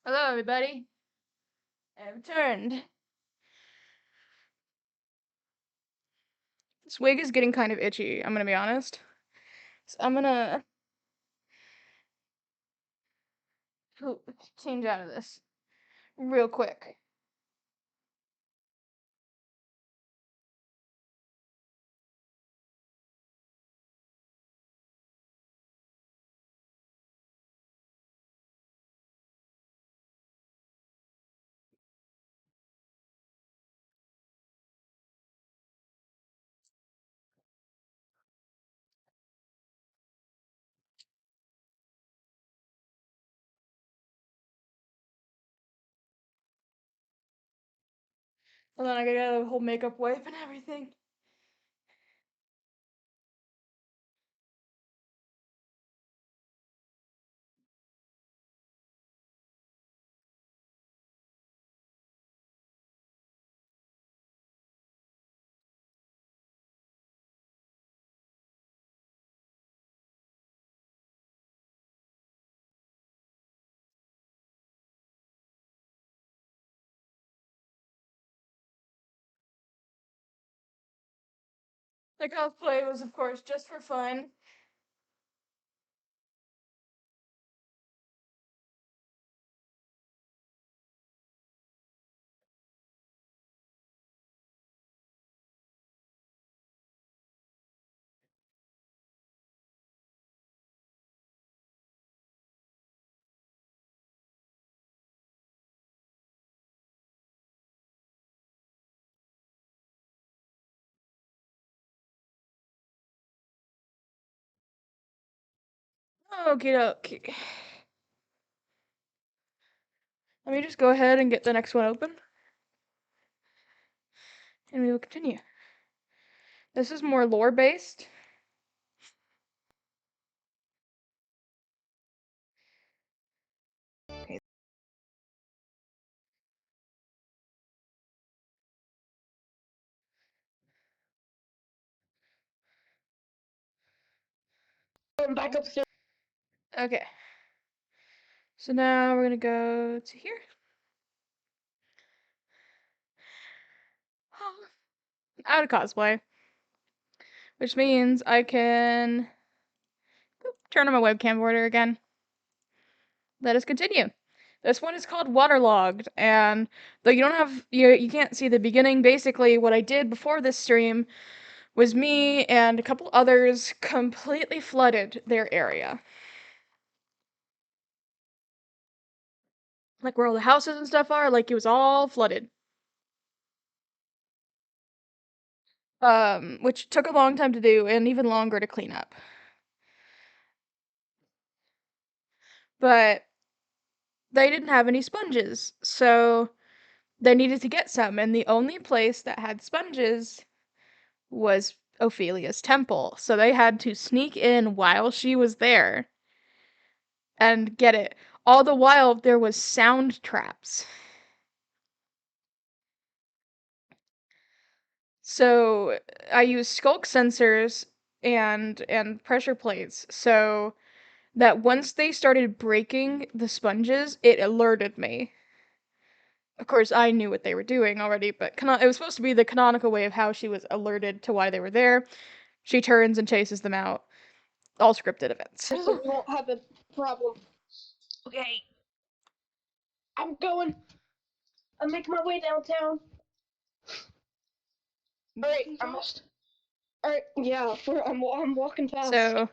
Hello, everybody. I returned. This wig is getting kind of itchy, I'm gonna be honest. So I'm gonna change out of this real quick. And then I gotta get a whole makeup wipe and everything. The cosplay was, of course, just for fun. Okie dokie. Let me just go ahead and get the next one open. And we will continue. This is more lore based. Okay. Going back upstairs. Okay. So now we're gonna go to here. Out of cosplay. Which means I can turn on my webcam border again. Let us continue. This one is called Waterlogged, and though you don't have you can't see the beginning, basically what I did before this stream was me and a couple others completely flooded their area. Like where all the houses and stuff are, like it was all flooded. Which took a long time to do and even longer to clean up. But they didn't have any sponges, so they needed to get some, and the only place that had sponges was Ophelia's temple. So they had to sneak in while she was there and get it. All the while there was sound traps. So I used skulk sensors and pressure plates so that once they started breaking the sponges, it alerted me. Of course, I knew what they were doing already, but it was supposed to be the canonical way of how she was alerted to why they were there. She turns and chases them out. All scripted events. So we won't have a problem. Okay. I'm going. I'm making my way downtown. Alright, Fast? Alright, yeah, I'm walking fast. So,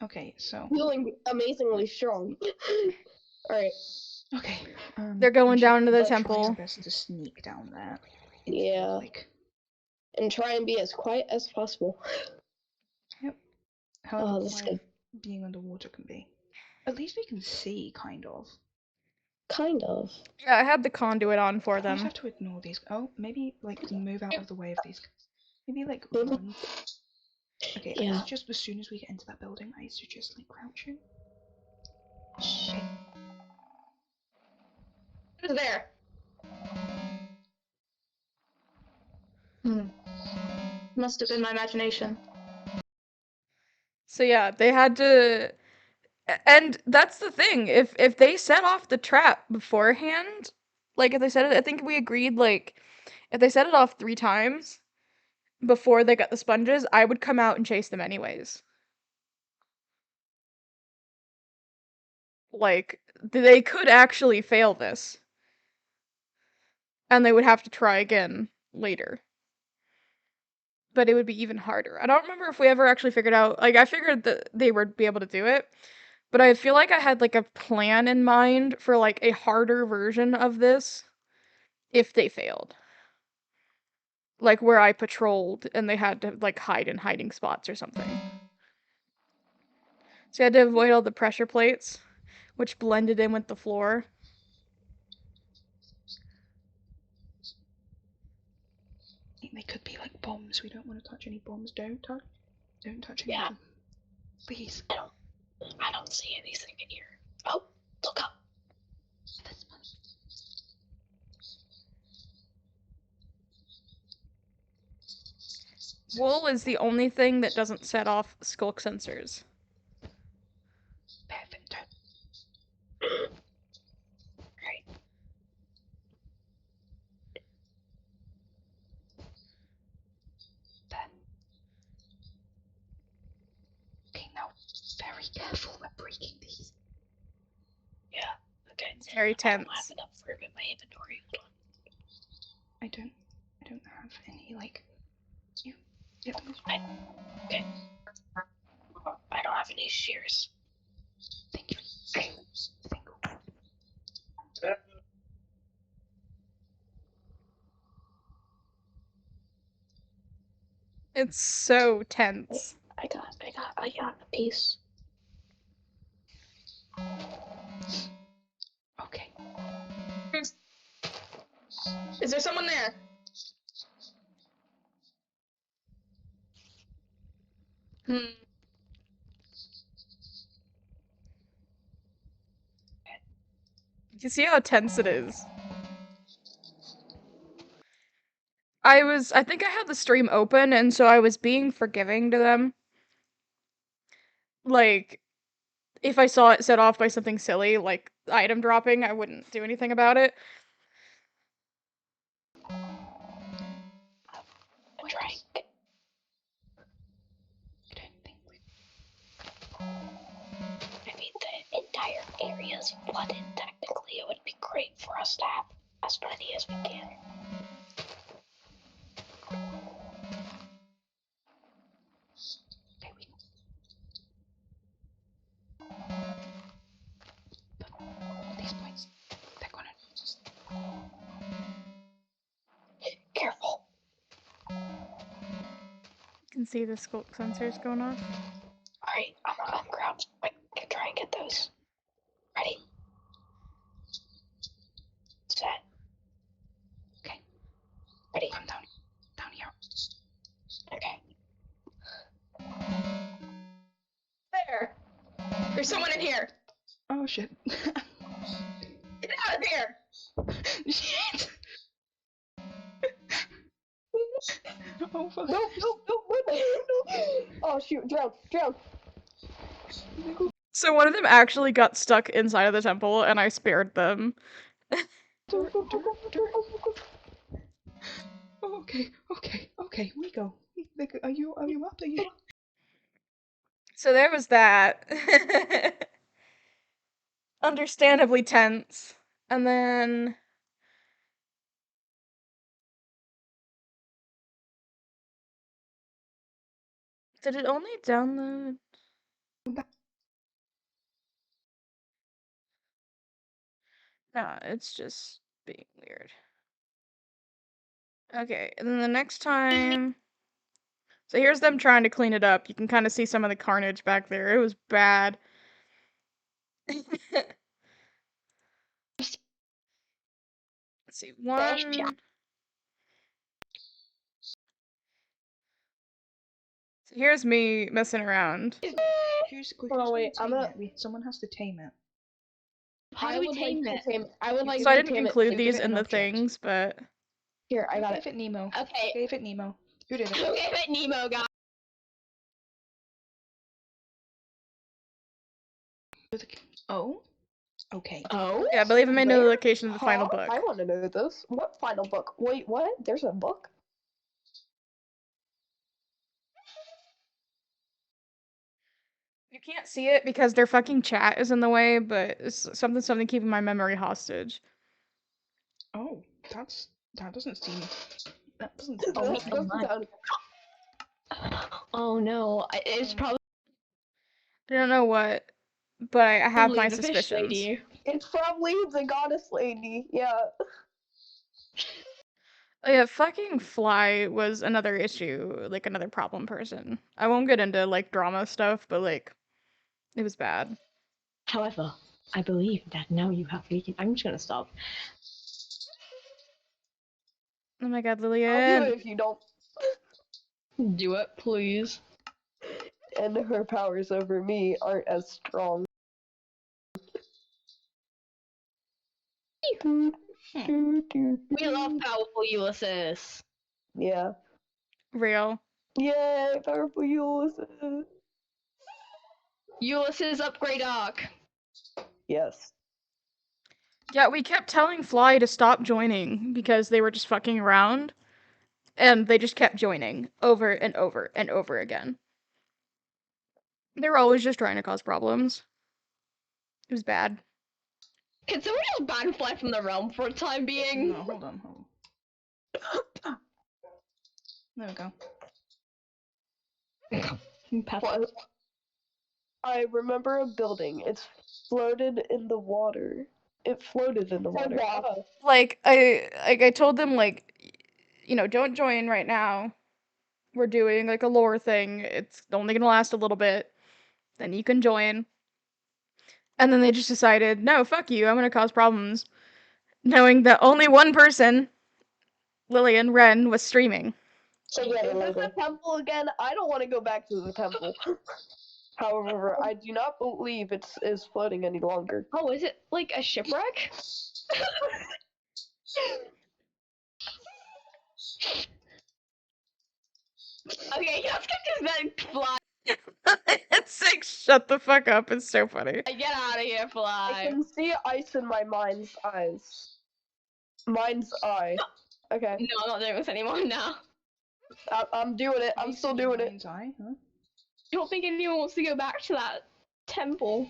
Okay, so feeling amazingly strong. Alright. okay. They're going we should down to the try our temple. best to sneak down there. Yeah. Like, And try and be as quiet as possible. however that's quiet good. being underwater can be. At least we can see, kind of. Kind of. Yeah, I had the conduit on for I just them. have to ignore these. Oh, maybe like move out of the way of these. Maybe like run. Okay, I Yeah. suggest as soon as we get into that building, I suggest like crouching. Okay. Who's there? Must have been my imagination. So yeah, they had to And that's the thing. If they set off the trap beforehand, like if they set it, I think we agreed like if they set it off 3 times before they got the sponges, I would come out and chase them anyways. Like they could actually fail this. And they would have to try again later. But it would be even harder. I don't remember if we ever actually figured out, like I figured that they would be able to do it, but I feel like I had like a plan in mind for like a harder version of this if they failed. Like where I patrolled and they had to like hide in hiding spots or something. So you had to avoid all the pressure plates, which blended in with the floor. They could be like bombs. We don't want to touch any bombs. Don't touch any of them. Please. I don't see anything in here. Oh, look up. Wool is the only thing that doesn't set off skulk sensors. Perfect. Right. There. Okay, now very careful. We're breaking these. Yeah. Okay. It's very tense. I don't have enough room in my inventory. Hold on. I don't have any like. You. Okay. I don't have any shears. Thank you. It's so tense. I got a piece. Okay. Is there someone there? You see how tense it is? I think I had the stream open, and so I was being forgiving to them. Like, if I saw it set off by something silly, like item dropping, I wouldn't do anything about it. A drink. I mean, the entire area is flooded. Technically, it would be great for us to have as many as we can. These points, they're gonna. Careful. You can see the skulk sensors going off. Alright, I'm ground. I can try and get those. Ready? Set. Okay. Ready? Come down here. Okay. There. There's someone in here. Oh shit. Get out of here. Shit. Oh fuck. No. Oh shoot, drown. So one of them actually got stuck inside of the temple, and I spared them. Oh, okay. We go. Are you up? Are you up? So there was that. Understandably tense. And then... Did it only download? Nah, it's just being weird. Okay, and then the next time... So here's them trying to clean it up. You can kind of see some of the carnage back there. It was bad. Let's see, one... So here's me messing around. Who's wait, gonna tame it? Someone has to tame it. How do we tame it? I would like So I to didn't tame include it. these in the object. things, but... Here, I got Gave it. it Nemo. Okay. Gave it Nemo. Who did it? Who gave it Nemo, guys? Oh? Okay. Oh? Yeah, I believe I may know the Where? location of the final book. I want to know this. What final book? Wait, what? There's a book? You can't see it because their fucking chat is in the way, but it's something keeping my memory hostage. Oh, that doesn't seem. That doesn't. This doesn't sound. Oh no, it's probably I don't know what, but I have my the fish suspicions. lady. It's probably the goddess lady. Yeah. Oh, yeah, fucking Fly was another issue, like another problem person. I won't get into like drama stuff, but like it was bad. However, I believe that now you have weakened. I'm just gonna stop. Oh my god, I'll do Lillian. it if you don't. Do it, please. And her powers over me aren't as strong. We love powerful Ulysses. Yeah. Real. Yay, powerful Ulysses. Ulysses upgrade arc. Yes. Yeah, we kept telling Fly to stop joining because they were just fucking around, and they just kept joining over and over and over again. They were always just trying to cause problems. It was bad. Can someone just ban Fly from the realm for a time being? No, hold on. There we go. Perfect. I remember a building. It's floated in the water. It floated in the water. Like I told them like, you know, don't join right now. We're doing like a lore thing. It's only gonna last a little bit. Then you can join. And then they just decided, no, fuck you. I'm gonna cause problems, knowing that only one person, Lillian Wren, was streaming. So yeah, is this the temple again? I don't want to go back to the temple. However, I do not believe it is floating any longer. Oh, is it like a shipwreck? Okay, let's get this then Fly. It's like, shut the fuck up. It's so funny. Get out of here, I Fly. can see ice in my mind's eyes. Mind's eye. Okay, No, I'm not doing this anymore now. I'm doing it. I'm still doing it. Mind's eye, huh? I don't think anyone wants to go back to that temple.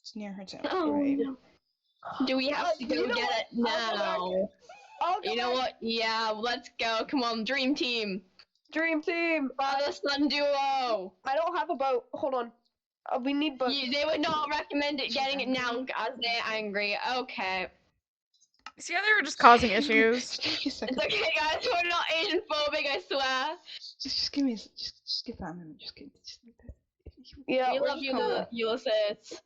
It's near her temple. Oh, Right. no. Do we have to go you know get what? it now? I'll go You know back. what? Yeah, let's go. Come on, dream team. Dream team. Father Son duo. I don't have a boat. Hold on. We need boats. They would not recommend it getting it now as they're angry. Okay. See how they were just causing issues? Just give me a second. It's okay, guys. We're not Asian phobic, I swear. Just give me just give that a minute. Yeah, We we're love just you, coming. Ulysses.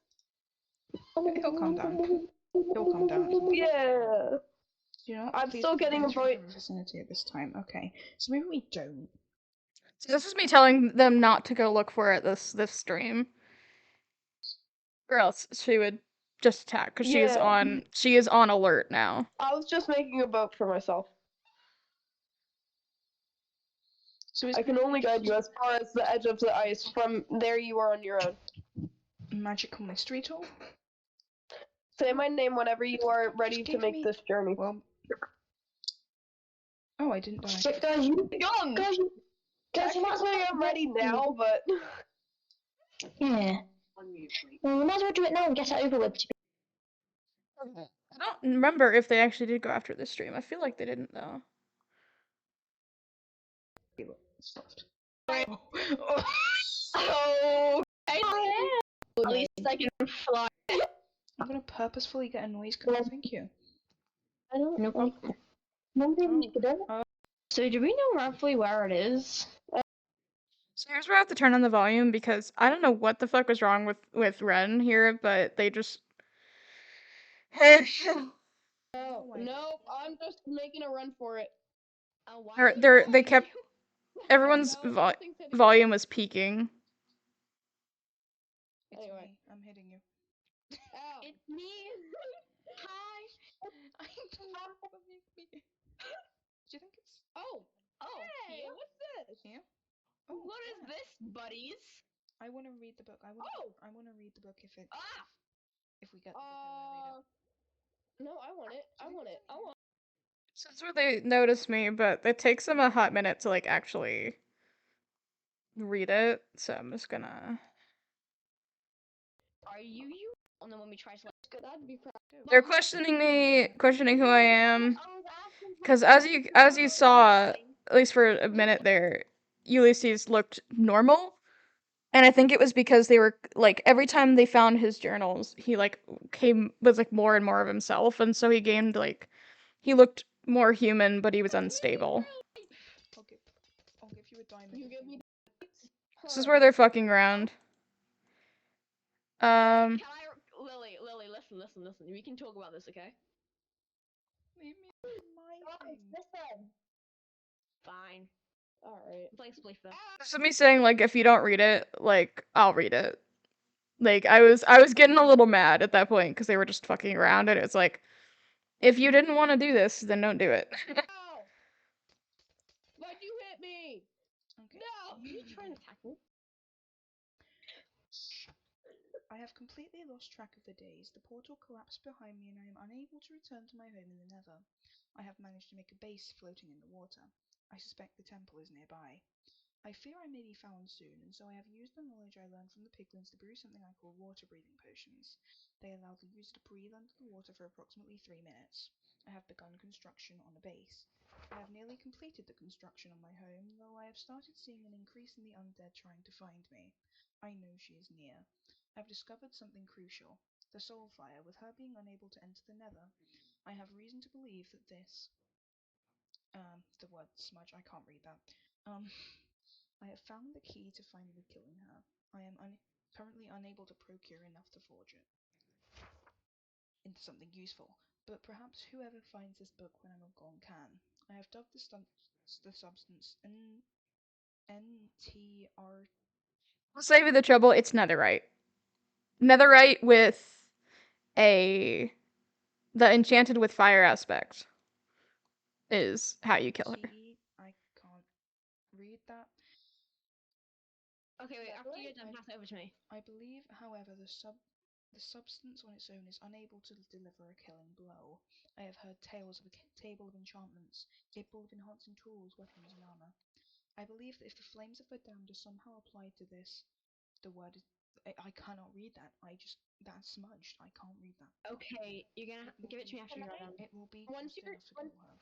He'll calm down. He'll calm down. Yeah. You know what? I'm Please still getting a enter voice. the vicinity at this time. Okay. So maybe we don't. So this is me telling them not to go look for it this stream. Or else she would just attack, because Yeah. she is on alert now. I was just making a boat for myself. So I can only guide you as far as the edge of the ice. From there, you are on your own. magical mystery tool? Say my name whenever you are ready Just to give make me- this journey. Well. Oh, I didn't die. But guys, you Gone! guys, you might as Technically, well I'm ready now, but Yeah. Well, we might as well do it now and get it over with. I don't remember if they actually did go after this stream. I feel like they didn't, though. Soft. Oh, okay. At least I can fly. I'm gonna purposefully get a noise going. Thank you. I don't No know. problem. Nobody So do we know roughly where it is? So here's where I have to turn on the volume, because I don't know what the fuck was wrong with Ren here, but they just... Nope, I'm just making a run for it. They kept... Everyone's No, nothing's hitting me. volume was peaking. It's Anyway. me. I'm hitting you. Ow. It's me. Hi. Do you think it's Oh. Hey, Here? what's this? here? What is this, buddies? I want to read the book. Oh! I want to read the book if it. Ah! If we get the book, I want to read it. No, I want it. I want it. I want. So that's where they notice me, but it takes them a hot minute to like actually read it. So I'm just gonna. Are you? And then when we try to like, That'd be They're questioning me, questioning who I am. I was asking for Because as you saw, at least for a minute there, Ulysses looked normal. And I think it was because they were like every time they found his journals, he like was like more and more of himself, and so he gained like he looked more human, but he was unstable. I'll give you a diamond. You give me. This is where they're fucking around. Can I, Lily, listen. We can talk about this, okay? Leave me with my thing. Listen. Fine. Alright. Place then. This is me saying like if you don't read it, like I'll read it. Like I was getting a little mad at that point because they were just fucking around, and it's like if you didn't want to do this, then don't do it. Ow! Why'd you hit me? Okay. No! Are you trying to attack me? I have completely lost track of the days. The portal collapsed behind me and I am unable to return to my home in the Nether. I have managed to make a base floating in the water. I suspect the temple is nearby. I fear I may be found soon, and so I have used the knowledge I learned from the piglins to brew something I call water-breathing potions. They allow the user to breathe under the water for approximately 3 minutes. I have begun construction on a base. I have nearly completed the construction on my home, though I have started seeing an increase in the undead trying to find me. I know she is near. I have discovered something crucial. The Soulfire, with her being unable to enter the Nether. I have reason to believe that this... the word smudge, I can't read that. I have found the key to finally killing her. I am currently unable to procure enough to forge it into something useful, but perhaps whoever finds this book when I'm gone can. I have dubbed the substance NTR. I'll save you the trouble. It's netherite. Netherite with the enchanted with fire aspect is how you kill her. I can't read that. Okay, wait, after you're done, pass it over to me. I believe, however, the substance on its own is unable to deliver a killing blow. I have heard tales of a table of enchantments, capable of enhancing tools, weapons, and armor. I believe that if the flames of the damned are somehow applied to this, the word is... I cannot read that. That's smudged. I can't read that. Okay, you're gonna give it to me after you're done. It will be Once just enough to kill her.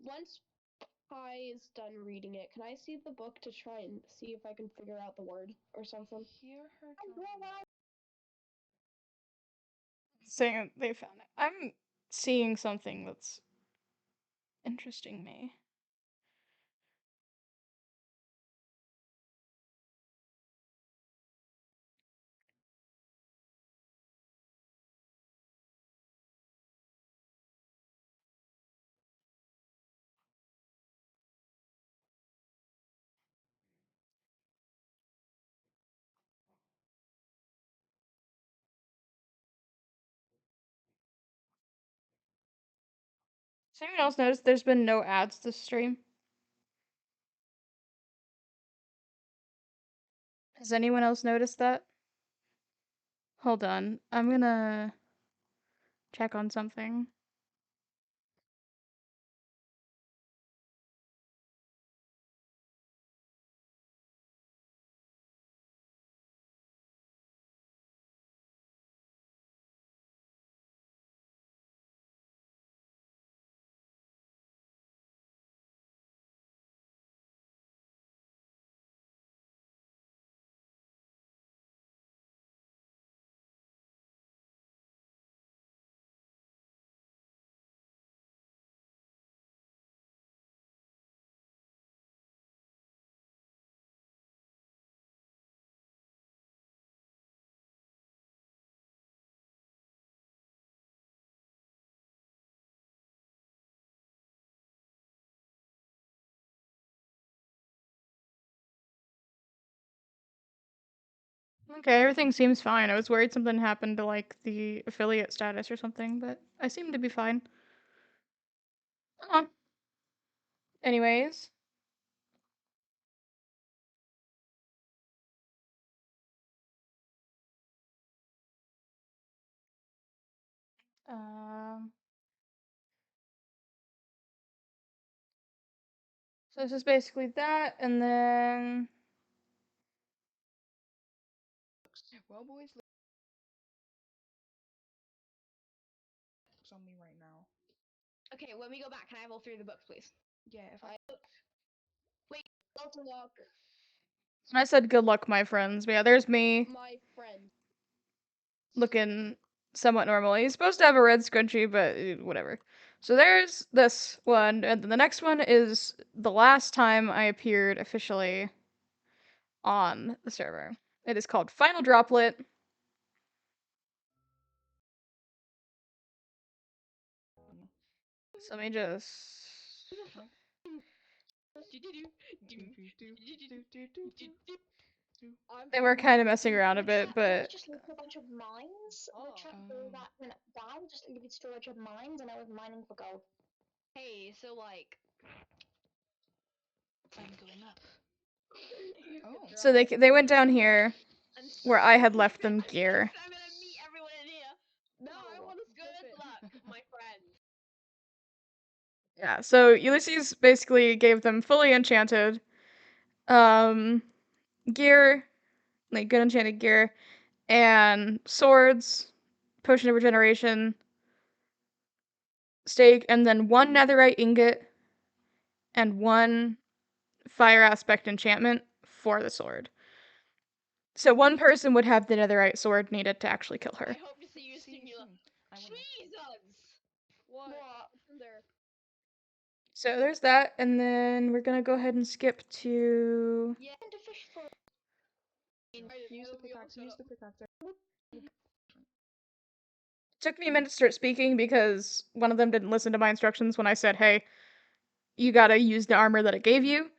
Once Pi is done reading it, can I see the book to try and see if I can figure out the word or something? Hear her journal. Saying they found it. I'm seeing something that's interesting me. Has anyone else noticed there's been no ads this stream? Has anyone else noticed that? Hold on. I'm gonna check on something. Okay, everything seems fine. I was worried something happened to like the affiliate status or something, but I seem to be fine. Anyways, Um, so this is basically that, and then Well, boys, looks on me right now. Okay, when we go back, can I have all 3 of the books, please? Yeah, if I Wait, also lock and I said good luck, my friends. But yeah, there's me My friend. looking somewhat normal. He's supposed to have a red scrunchie, but whatever. So there's this one, and then the next one is the last time I appeared officially on the server. It is called Final Droplet. So let me just. They were kind of messing around a bit, but Just left a bunch of mines. The trap door that went down just leave storage of mines, and I was mining for gold. Hey, so like I'm going up. Oh. so they went down here where I had left them gear. I'm gonna meet everyone in here. Now I want to skip Good it. luck, my friend. Yeah, so Ulysses basically gave them fully enchanted um gear, like good enchanted gear, and swords, potion of regeneration, stake, and then one netherite ingot and one fire aspect enchantment for the sword. So one person would have the netherite sword needed to actually kill I her. hope to see you See you singular. soon. I will. Jesus! What? What? What's in there? So there's that, and then we're gonna go ahead and skip to. Yeah. And to fish for Use the pickaxe. Use the pickaxe. Took me a minute to start speaking because one of them didn't listen to my instructions when I said, "Hey, you gotta use the armor that it gave you,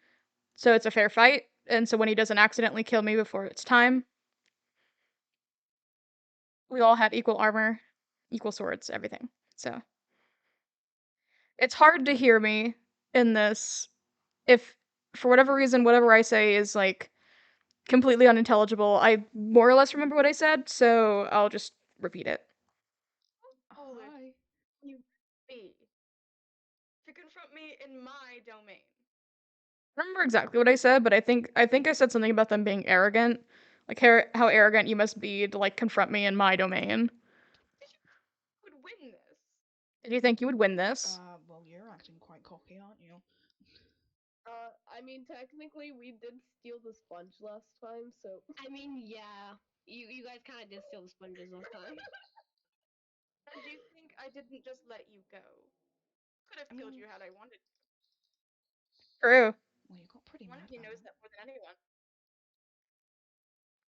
so it's a fair fight." And so when he doesn't accidentally kill me before it's time, we all had equal armor, equal swords, everything. So it's hard to hear me in this if for whatever reason whatever I say is like completely unintelligible. I more or less remember what I said, so I'll just repeat it. Hi. You be to confront me in my domain. I don't remember exactly what I said, but I think I said something about them being arrogant, like how arrogant you must be to like confront me in my domain. Would win this. Did you think you would win this? Well, you're acting quite cocky, aren't you? I mean, technically, we did steal the sponge last time, so. I mean, yeah. You guys kind of did steal the sponges last time. And do you think I didn't just let you go? Could have killed you had I wanted to. True. Well, you got pretty One mad of you about knows it. that more than anyone.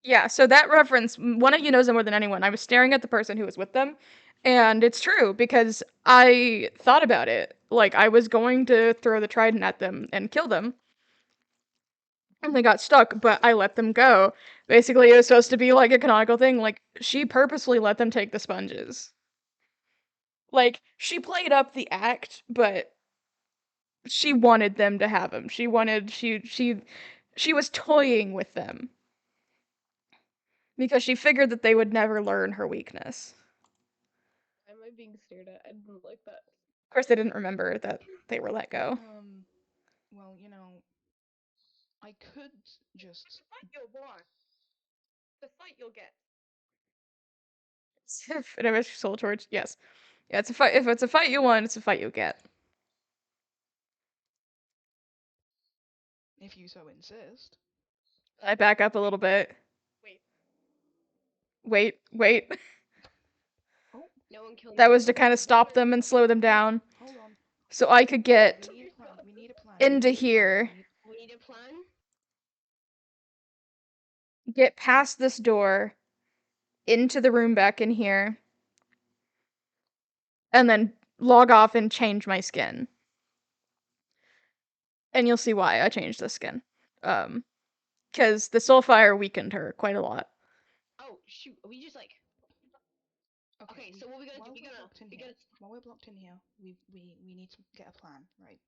Yeah, so that reference, one of you knows it more than anyone. I was staring at the person who was with them, and it's true because I thought about it. Like, I was going to throw the trident at them and kill them, and they got stuck, but I let them go. Basically, it was supposed to be like a canonical thing. Like, she purposely let them take the sponges. Like, she played up the act, but she wanted them to have them. She was toying with them because she figured that they would never learn her weakness. Why am I being stared at? I didn't like that. Of course, they didn't remember that they were let go. Well, I could just. Fight you'll want. The fight you'll get. If it ever soul torch, yes. Yeah, it's a fight. If it's a fight you want, it's a fight you'll get. If you so insist. I back up a little bit. Wait. Oh, No one killed me. That was to kind of stop them and slow them down, hold on. so I could get We need a plan. We need a plan. into here, We need a plan. get past this door, into the room back in here, and then log off and change my skin. And you'll see why I changed the skin. Because the soulfire weakened her quite a lot. Oh shoot! Are we just like? Okay, we- so what we gotta do? while We we're gotta. blocked in We here, gotta. while we're blocked in here, we need to get a plan, right?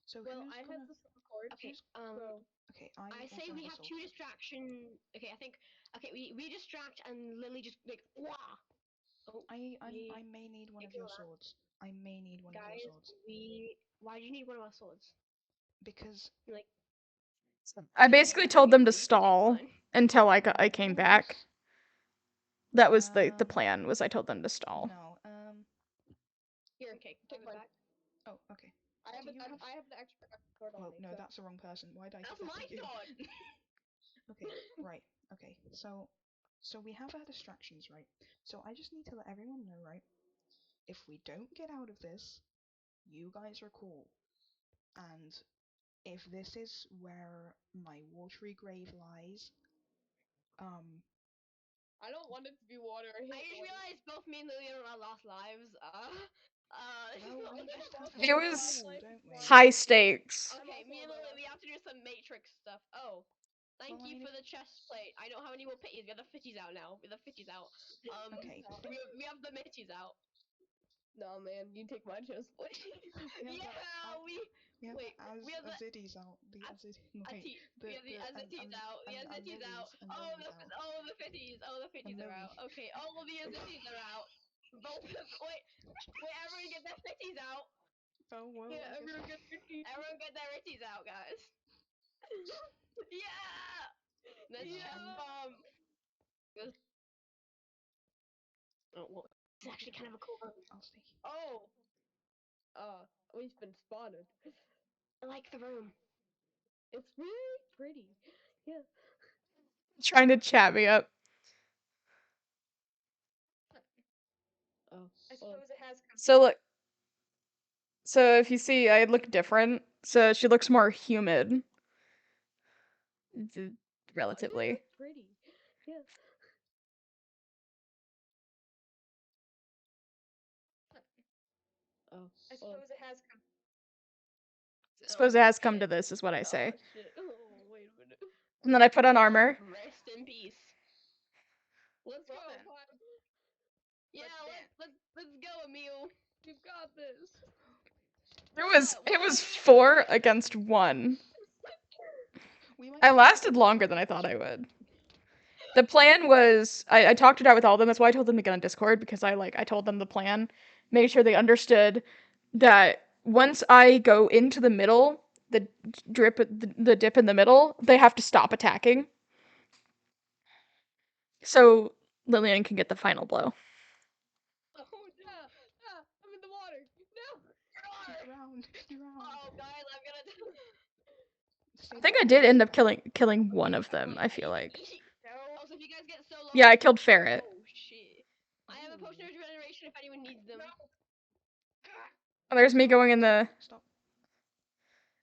So Well, who's I gonna? had the sword, Okay. so. Okay, I I say also we have a have soul two sword. distraction. Okay, I think. Okay, we distract and Lily just like wah. Oh, I may need one of your swords. I may need one of your Guys, swords. why do you need one of our swords? Because Like, I basically told them to you can take stall mine. until I came back. That was the Um, plan. Was I told them to stall. no. Here, Okay, take have it mine. back. Oh, okay. I have Do an you have? I have an extra sword on Well, me. no, So. that's the wrong person. Why did I That's give that my to you? sword. Okay, right. Okay, so we have our distractions, right? So I just need to let everyone know, right? If we don't get out of this, you guys are cool. And if this is where my watery grave lies, um, I don't want it to be water. I I hate just water. realized both me and Lily are in our last lives. well, we just have to It be was cool, don't we? high stakes. Okay, I'm me and also Lily, on we have to do some Matrix stuff. Oh, Well, thank I you mean, for if the chest plate. I don't have any more pitties. We have the fitties out now. We have the fitties out. okay, the thing We have the mitties out. No, man, you take my chest plate. we have Yeah, the we have wait. We have the Azidis out. The as Azid wait Ati, we have the the Azitties out. The and Azitties out. lilies and lilies out. Oh, the fitties. Oh, the And fitties are Lily. out. Okay, all the Azitties are out. Both of wait, everyone get their fitties out. Oh well, Yeah, I guess. everyone get their teeth. Everyone get their itties out, guys. Yeah. Let's No, chest bomb. Oh, well, it's actually kind of a cool room. I'll stay. Oh, we've been spotted. I like the room. It's really pretty. Yeah. Trying to chat me up. Oh. I suppose it has. So look. So if you see, I look different. So she looks more humid. d- Relatively. Pretty. Yeah. Oh. I suppose it has. I suppose it has come shit. to this, is what I Oh say. shit. Oh wait a minute. And then I put on armor. Rest in peace. Let's Well go. then. Fine. Yeah, Let's let's go, Emil. We've got this. It was 4 against 1. We might I have to lasted do longer than I thought I would. The plan was I talked it out with all of them. That's why I told them to get on Discord, because I told them the plan, made sure they understood that once I go into the middle, the dip in the middle, they have to stop attacking. So Lillian can get the final blow. Oh yeah. Ah, I'm in the water. No. You drowned. You drowned. Oh, guys, I'm gonna. Stay I think back, I did stay end up back. killing one of them, I feel like. Oh, so if you guys get so low. Yeah, I killed Ferret. Oh shit. I have a potion of regeneration if anyone needs them. Oh, there's me going in the Stop.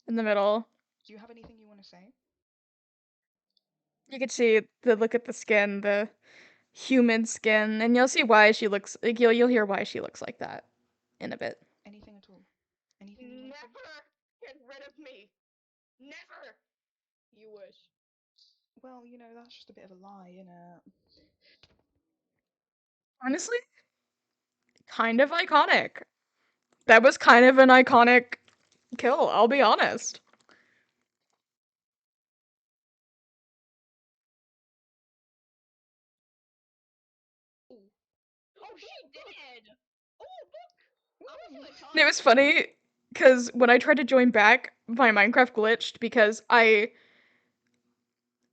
middle. Do you have anything you want to say? You can see the look at the skin, the human skin, and you'll see why she looks like you'll hear why she looks like that in a bit. Anything at all? Anything you want to say? get rid of me. Never. You wish. Well, you know, that's just a bit of a lie, innit? Honestly, kind of iconic. That was kind of an iconic kill, I'll be honest. Oh, she did. Oh, look. I'm also And it was funny because when I tried to join back, my Minecraft glitched because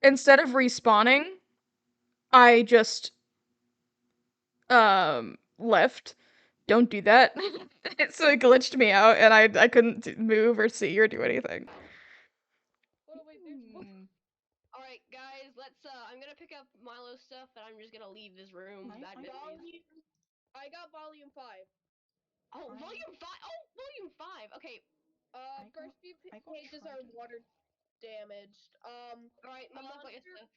instead of respawning, I just left. Don't do that. So it glitched me out, and I couldn't move or see or do anything. Oh wait, there's one. All right, guys. I'm gonna pick up Milo's stuff, and I'm just gonna leave this room. Bad memories. I got volume 5. Oh, volume 5. Oh, volume 5. Okay. First few I got pages are trident. water damaged. All right, Milo, got your stuff.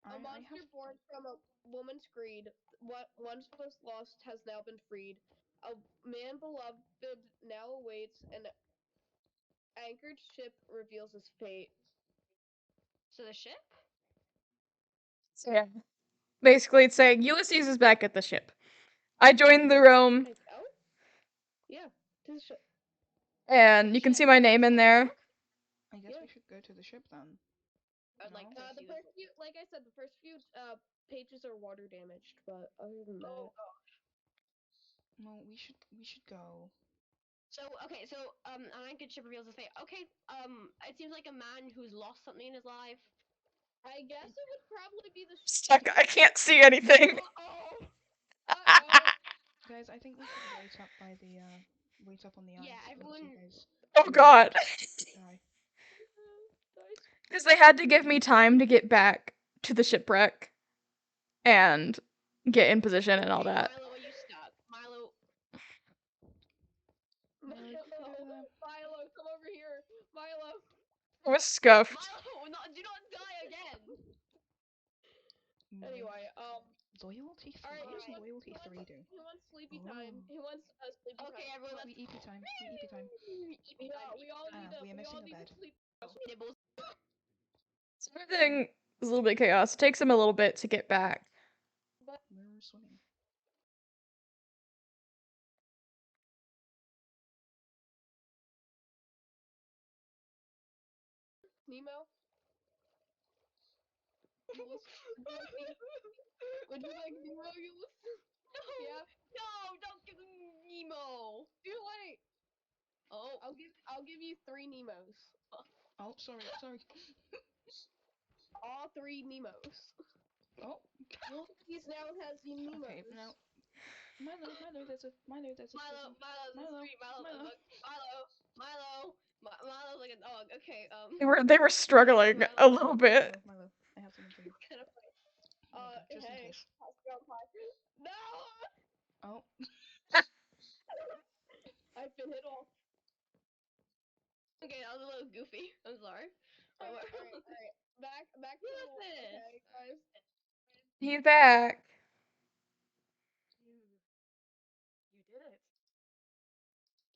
A monster born from a woman's greed, what once was lost has now been freed. A man beloved now awaits, an anchored ship reveals his fate. So the ship? So yeah, basically it's saying Ulysses is back at the ship. I joined the room, Oh? Yeah, to the ship. and you can see my name in there. I guess we should go to the ship then. I'd like to The see first few, like I said, the first few pages are water damaged, but other than that, No, we should go. So okay, so an anchored ship reveals his fate. Okay, it seems like a man who's lost something in his life. I guess it would probably be the. Stuck. I can't see anything. Uh-oh. Uh-oh. Guys, I think we should wait up on the Yeah, ice once you everyone. guys Oh god. die. Nice. Because they had to give me time to get back to the shipwreck and get in position and all Hey, that. Milo, are you stuck? Milo. Milo, you can go there. Milo, come over here. Milo. I was scuffed. Milo, not, do not die again. Anyway, Loyalty 3? alright, What does he loyalty wants, 3do? he wants sleepy Oh. time. He wants sleepy time. Okay, everyone, We EP time. We EP time. EP time. We all need We are missing a to bed. sleep. Nibbles. So everything is a little bit chaos. It takes him a little bit to get back. We're swimming. Nemo? Would you like Nemo, Yulus? No, Yeah? no, don't give him Nemo. Too late! Oh, I'll give you 3 Nemos. Oh, sorry. All 3 Nemos. Oh, Ulysses now has the Nemos. okay. Now, Milo, there's a Milo, Milo, this is Milo, sweet. Milo, Milo. Milo's like a dog. Okay, They were struggling a little bit. Milo, I have something for you. kind of funny. Just in Hey. case. No! Oh, I've been hit off. Okay, that was a little goofy. I'm sorry. Alright. Back to normal. Ulysses. Okay, guys. He's back. You did it.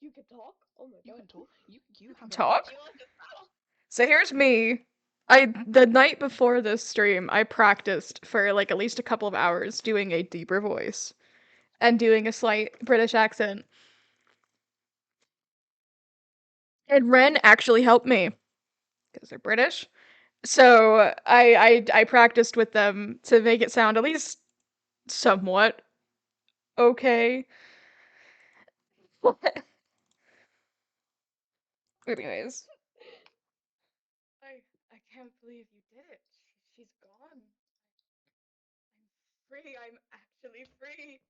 You can talk? Oh my god. you can talk. You have Talk? Do you want to battle? So here's me. The night before this stream, I practiced for like at least a couple of hours doing a deeper voice and doing a slight British accent. And Ren actually helped me because they're British. So I practiced with them to make it sound at least somewhat okay. Anyways. I can't believe you did it. She's gone. I'm free. I'm actually free.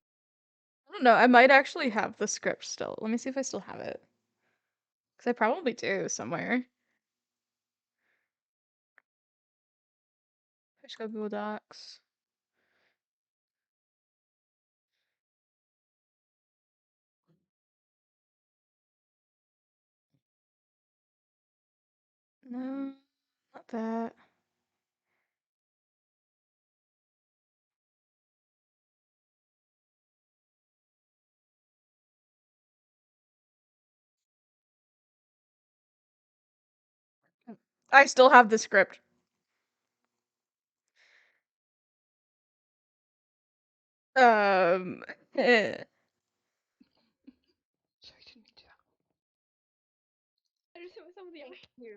I don't know. I might actually have the script still. Let me see if I still have it. Because I probably do somewhere. Push go Google Docs. No, not that. I still have the script. Eh. Sorry, didn't mean to. I just with some of the Thank you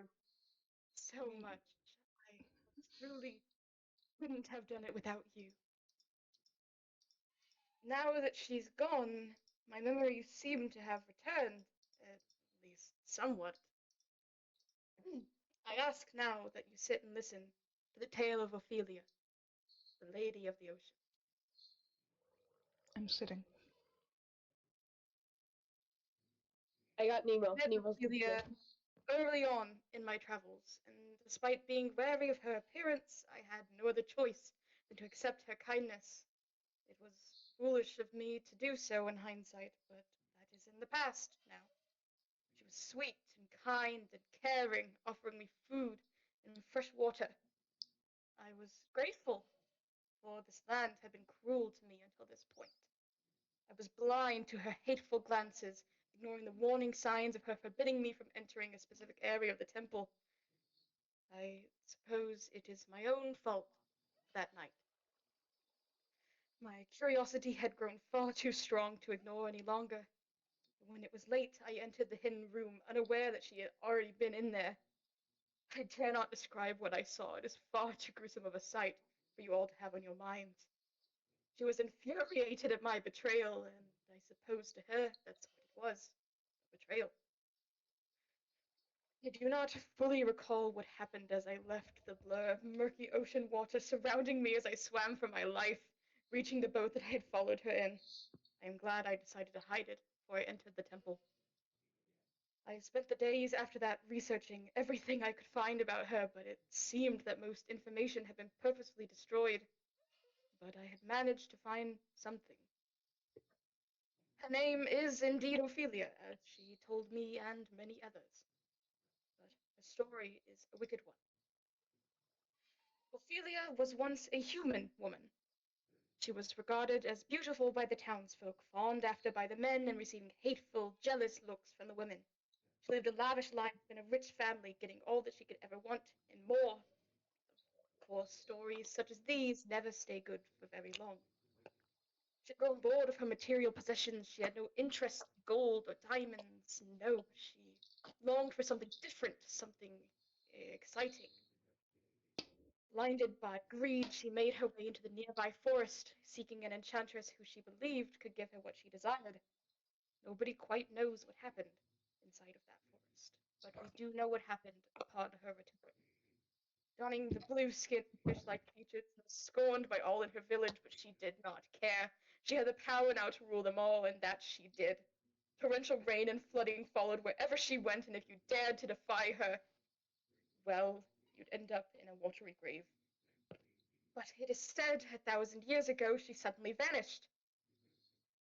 so much. I truly couldn't have done it without you. Now that she's gone, my memories seem to have returned, at least somewhat. I ask now that you sit and listen to the tale of Ophelia, the Lady of the Ocean. I'm sitting. I got Nemo. Met Nemo's Ophelia early on in my travels, and despite being wary of her appearance, I had no other choice than to accept her kindness. It was foolish of me to do so in hindsight, but that is in the past now. She was sweet and kind and caring, offering me food and fresh water. I was grateful, for this land had been cruel to me until this point. I was blind to her hateful glances, ignoring the warning signs of her forbidding me from entering a specific area of the temple. I suppose it is my own fault that night. My curiosity had grown far too strong to ignore any longer. When it was late, I entered the hidden room, unaware that she had already been in there. I dare not describe what I saw. It is far too gruesome of a sight for you all to have on your minds. She was infuriated at my betrayal, and I suppose to her that's what it was, a betrayal. I do not fully recall what happened as I left the blur of murky ocean water surrounding me as I swam for my life, reaching the boat that I had followed her in. I am glad I decided to hide it before I entered the temple. I spent the days after that researching everything I could find about her, but it seemed that most information had been purposefully destroyed. But I had managed to find something. Her name is indeed Ophelia, as she told me and many others. But her story is a wicked one. Ophelia was once a human woman. She was regarded as beautiful by the townsfolk, fawned after by the men, and receiving hateful, jealous looks from the women. She lived a lavish life in a rich family, getting all that she could ever want and more. Of course, stories such as these never stay good for very long. She had grown bored of her material possessions. She had no interest in gold or diamonds. No, she longed for something different, something exciting. Blinded by greed, she made her way into the nearby forest, seeking an enchantress who she believed could give her what she desired. Nobody quite knows what happened inside of that forest, but we do know what happened upon her return. Donning the blue-skinned fish-like creatures and scorned by all in her village, but she did not care. She had the power now to rule them all, and that she did. Torrential rain and flooding followed wherever she went, and if you dared to defy her, well, you'd end up in a watery grave. But it is said 1,000 years ago she suddenly vanished,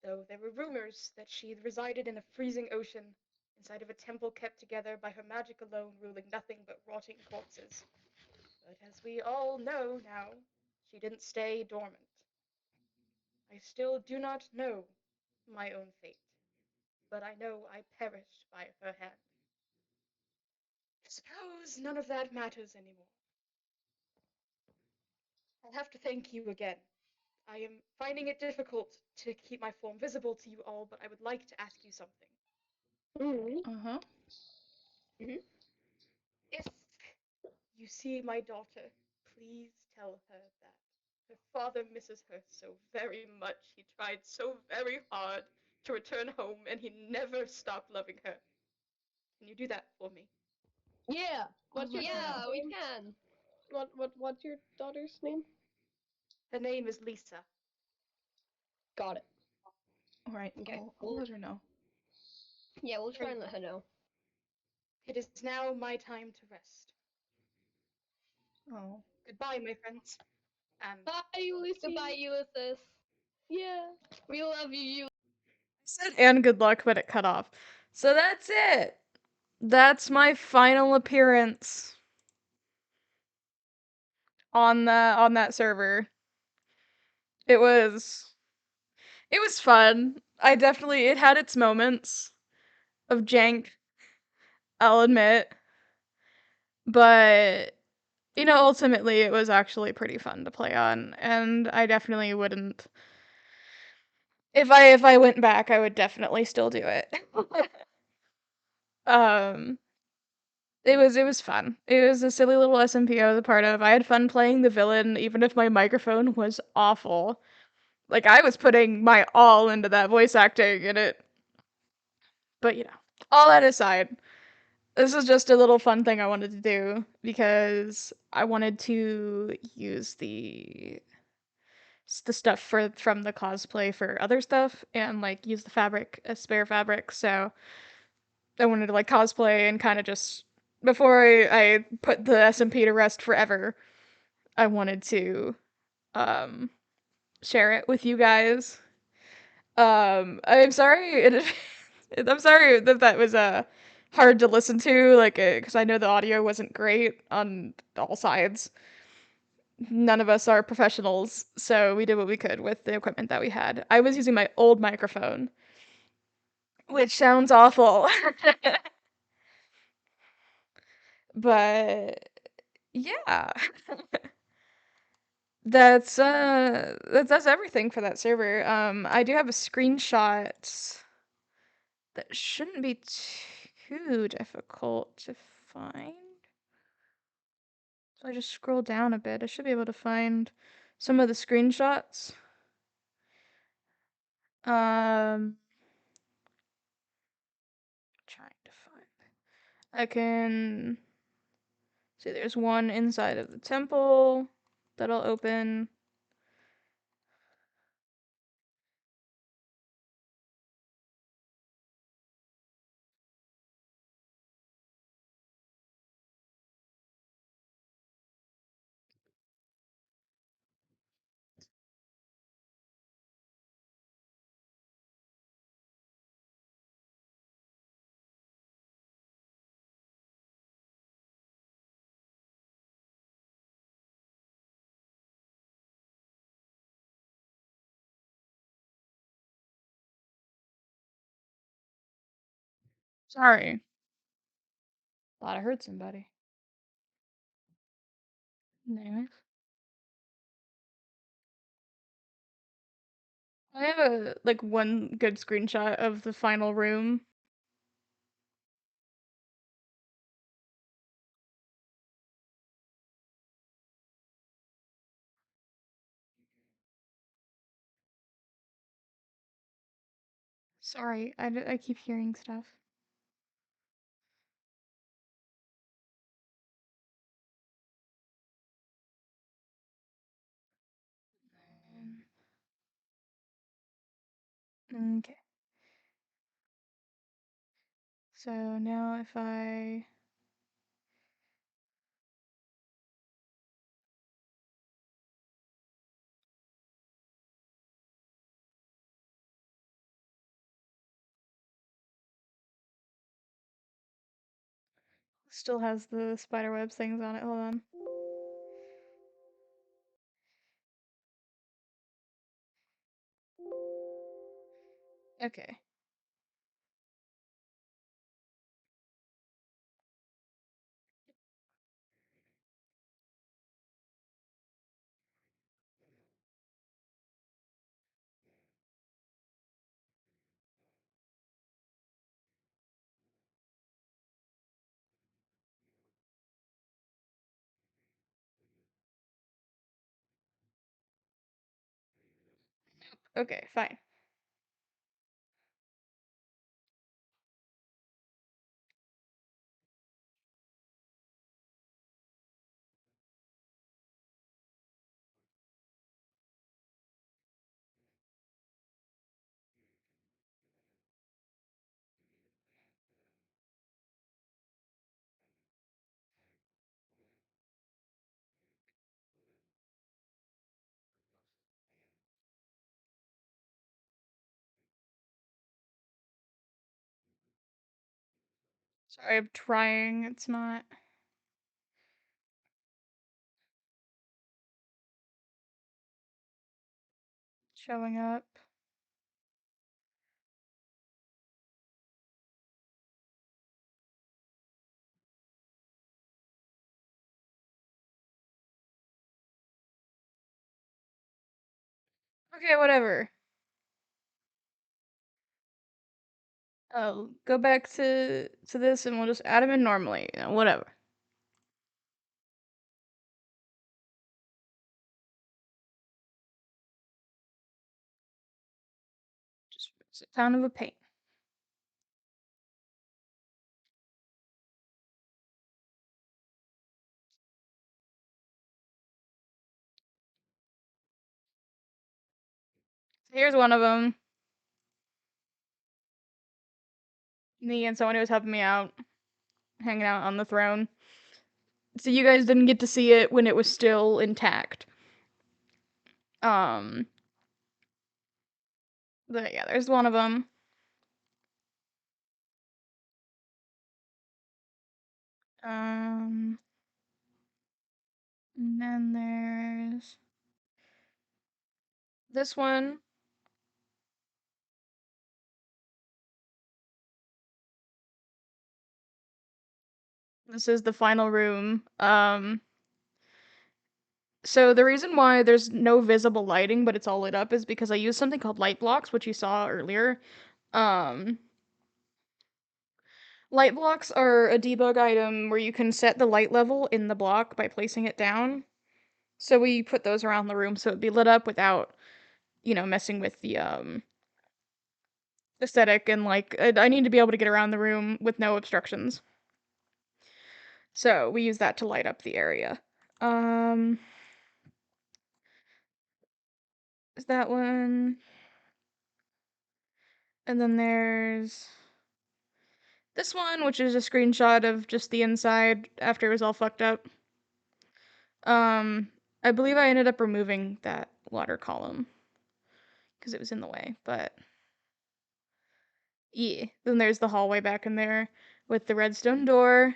though there were rumors that she resided in a freezing ocean, inside of a temple kept together by her magic alone, ruling nothing but rotting corpses. But as we all know now, she didn't stay dormant. I still do not know my own fate, but I know I perished by her hand. I suppose none of that matters anymore. I'll have to thank you again. I am finding it difficult to keep my form visible to you all, but I would like to ask you something. Uh-huh. If you see my daughter, please tell her that her father misses her so very much. He tried so very hard to return home, and he never stopped loving her. Can you do that for me? Yeah. What's your let her daughter's know. Yeah, we name? can. What's your daughter's name? Her name is Lisa. Got it. All right, Okay. I'll let her know. Yeah, we'll try Very and let well. her know. It is now my time to rest. Oh. Goodbye, my friends. And Bye, Ulysses. Goodbye, Ulysses. Yeah. We love you, I said and good luck, but it cut off. So that's it. That's my final appearance on that server. It was it was fun. It had its moments of jank, I'll admit, but ultimately it was actually pretty fun to play on, and I definitely wouldn't if I went back, I would definitely still do it. um it was fun. It was a silly little SMP I was a part of. I had fun playing the villain, even if my microphone was awful. Like, I was putting my all into that voice acting and it. But, all that aside, this is just a little fun thing I wanted to do because I wanted to use the stuff from the cosplay for other stuff and, like, use the fabric as spare fabric, so I wanted to, like, cosplay and kinda just before I put the SMP to rest forever, I wanted to, um, share it with you guys. I'm sorry I'm sorry that that was, hard to listen to, like, because I know the audio wasn't great on all sides. None of us are professionals, so we did what we could with the equipment that we had. I was using my old microphone, which sounds awful. But yeah. That's everything for that server. I do have a screenshot that shouldn't be too difficult to find. So I just scroll down a bit. I should be able to find some of the screenshots. Um, I can see there's one inside of the temple that'll open. Sorry. Thought I heard somebody. Anyways. I have a like one good screenshot of the final room. Sorry, I keep hearing stuff. Okay. So now if I still has the spiderweb things on it. Hold on. Okay. Okay, fine. Sorry, I'm trying. It's not showing up. Okay, whatever. I'll go back to this and we'll just add them in normally. Whatever. Just it's kind of a pain. So here's one of them. Me and someone who was helping me out, hanging out on the throne. So you guys didn't get to see it when it was still intact. Um, but yeah, there's one of them. And then there's this one. This is the final room. So the reason why there's no visible lighting, but it's all lit up, is because I used something called light blocks, which you saw earlier. Um, Light blocks are a debug item where you can set the light level in the block by placing it down. So we put those around the room so it'd be lit up without, messing with the aesthetic, and like I need to be able to get around the room with no obstructions. So we use that to light up the area. Is that one? And then there's this one, which is a screenshot of just the inside after it was all fucked up. I believe I ended up removing that water column because it was in the way, but yeah. Then there's the hallway back in there with the redstone door.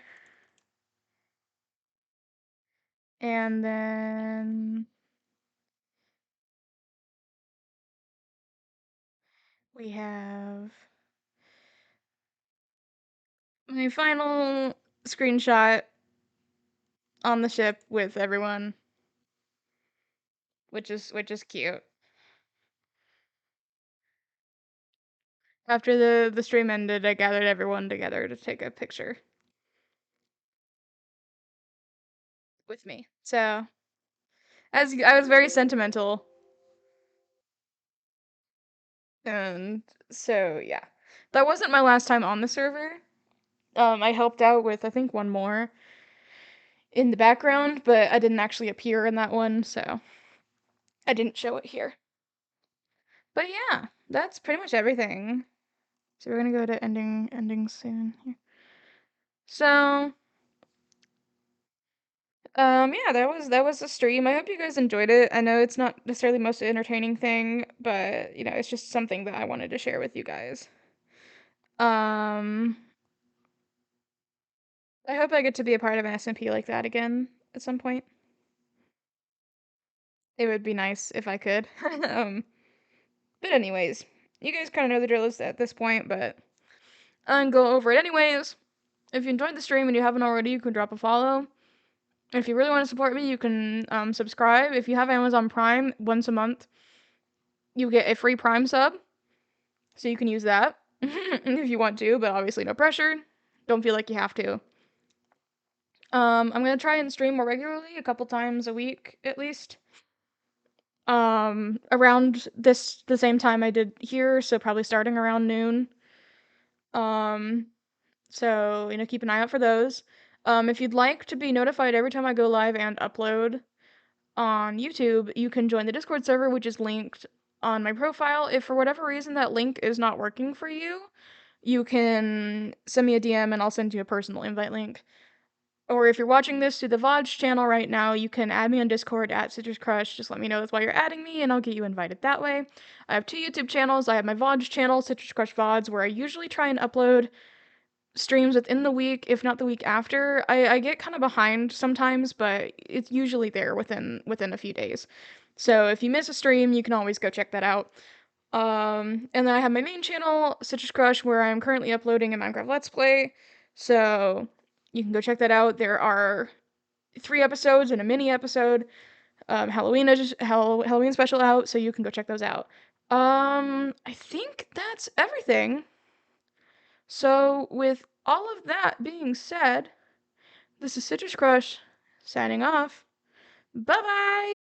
And then we have my final screenshot on the ship with everyone, which is cute. After the stream ended, I gathered everyone together to take a picture with me. So, as I was very sentimental, and so yeah, that wasn't my last time on the server. I helped out with I think one more in the background, but I didn't actually appear in that one, so I didn't show it here. But yeah, that's pretty much everything. So we're gonna go to ending soon here. So yeah, that was the stream. I hope you guys enjoyed it. I know it's not necessarily the most entertaining thing, but you know, it's just something that I wanted to share with you guys. Um I hope I get to be a part of an SMP like that again at some point. It would be nice if I could. um but anyways, you guys kind of know the drill at this point, but I'll go over it anyways. If you enjoyed the stream and you haven't already, you can drop a follow. If you really want to support me, you can subscribe. If you have Amazon Prime, once a month, you get a free Prime sub, so you can use that if you want to, but obviously no pressure. Don't feel like you have to. I'm gonna try and stream more regularly, a couple times a week at least. Around the same time I did here, so probably starting around noon. Um, so you know, keep an eye out for those. If you'd like to be notified every time I go live and upload on YouTube, you can join the Discord server, which is linked on my profile. If for whatever reason that link is not working for you, you can send me a DM and I'll send you a personal invite link. Or if you're watching this through the VODs channel right now, you can add me on Discord at Citrus Crush. Just let me know that's why you're adding me and I'll get you invited that way. I have 2 YouTube channels. I have my VODs channel, Citrus Crush VODs, where I usually try and upload streams within the week, if not the week after. I get kind of behind sometimes, but it's usually there within a few days. So if you miss a stream, you can always go check that out. And then I have my main channel, Citrus Crush, where I'm currently uploading a Minecraft Let's Play. So you can go check that out. There are 3 episodes and a mini episode. Halloween special out, so you can go check those out. I think that's everything. So, with all of that being said, this is Citrus Crush signing off. Bye bye!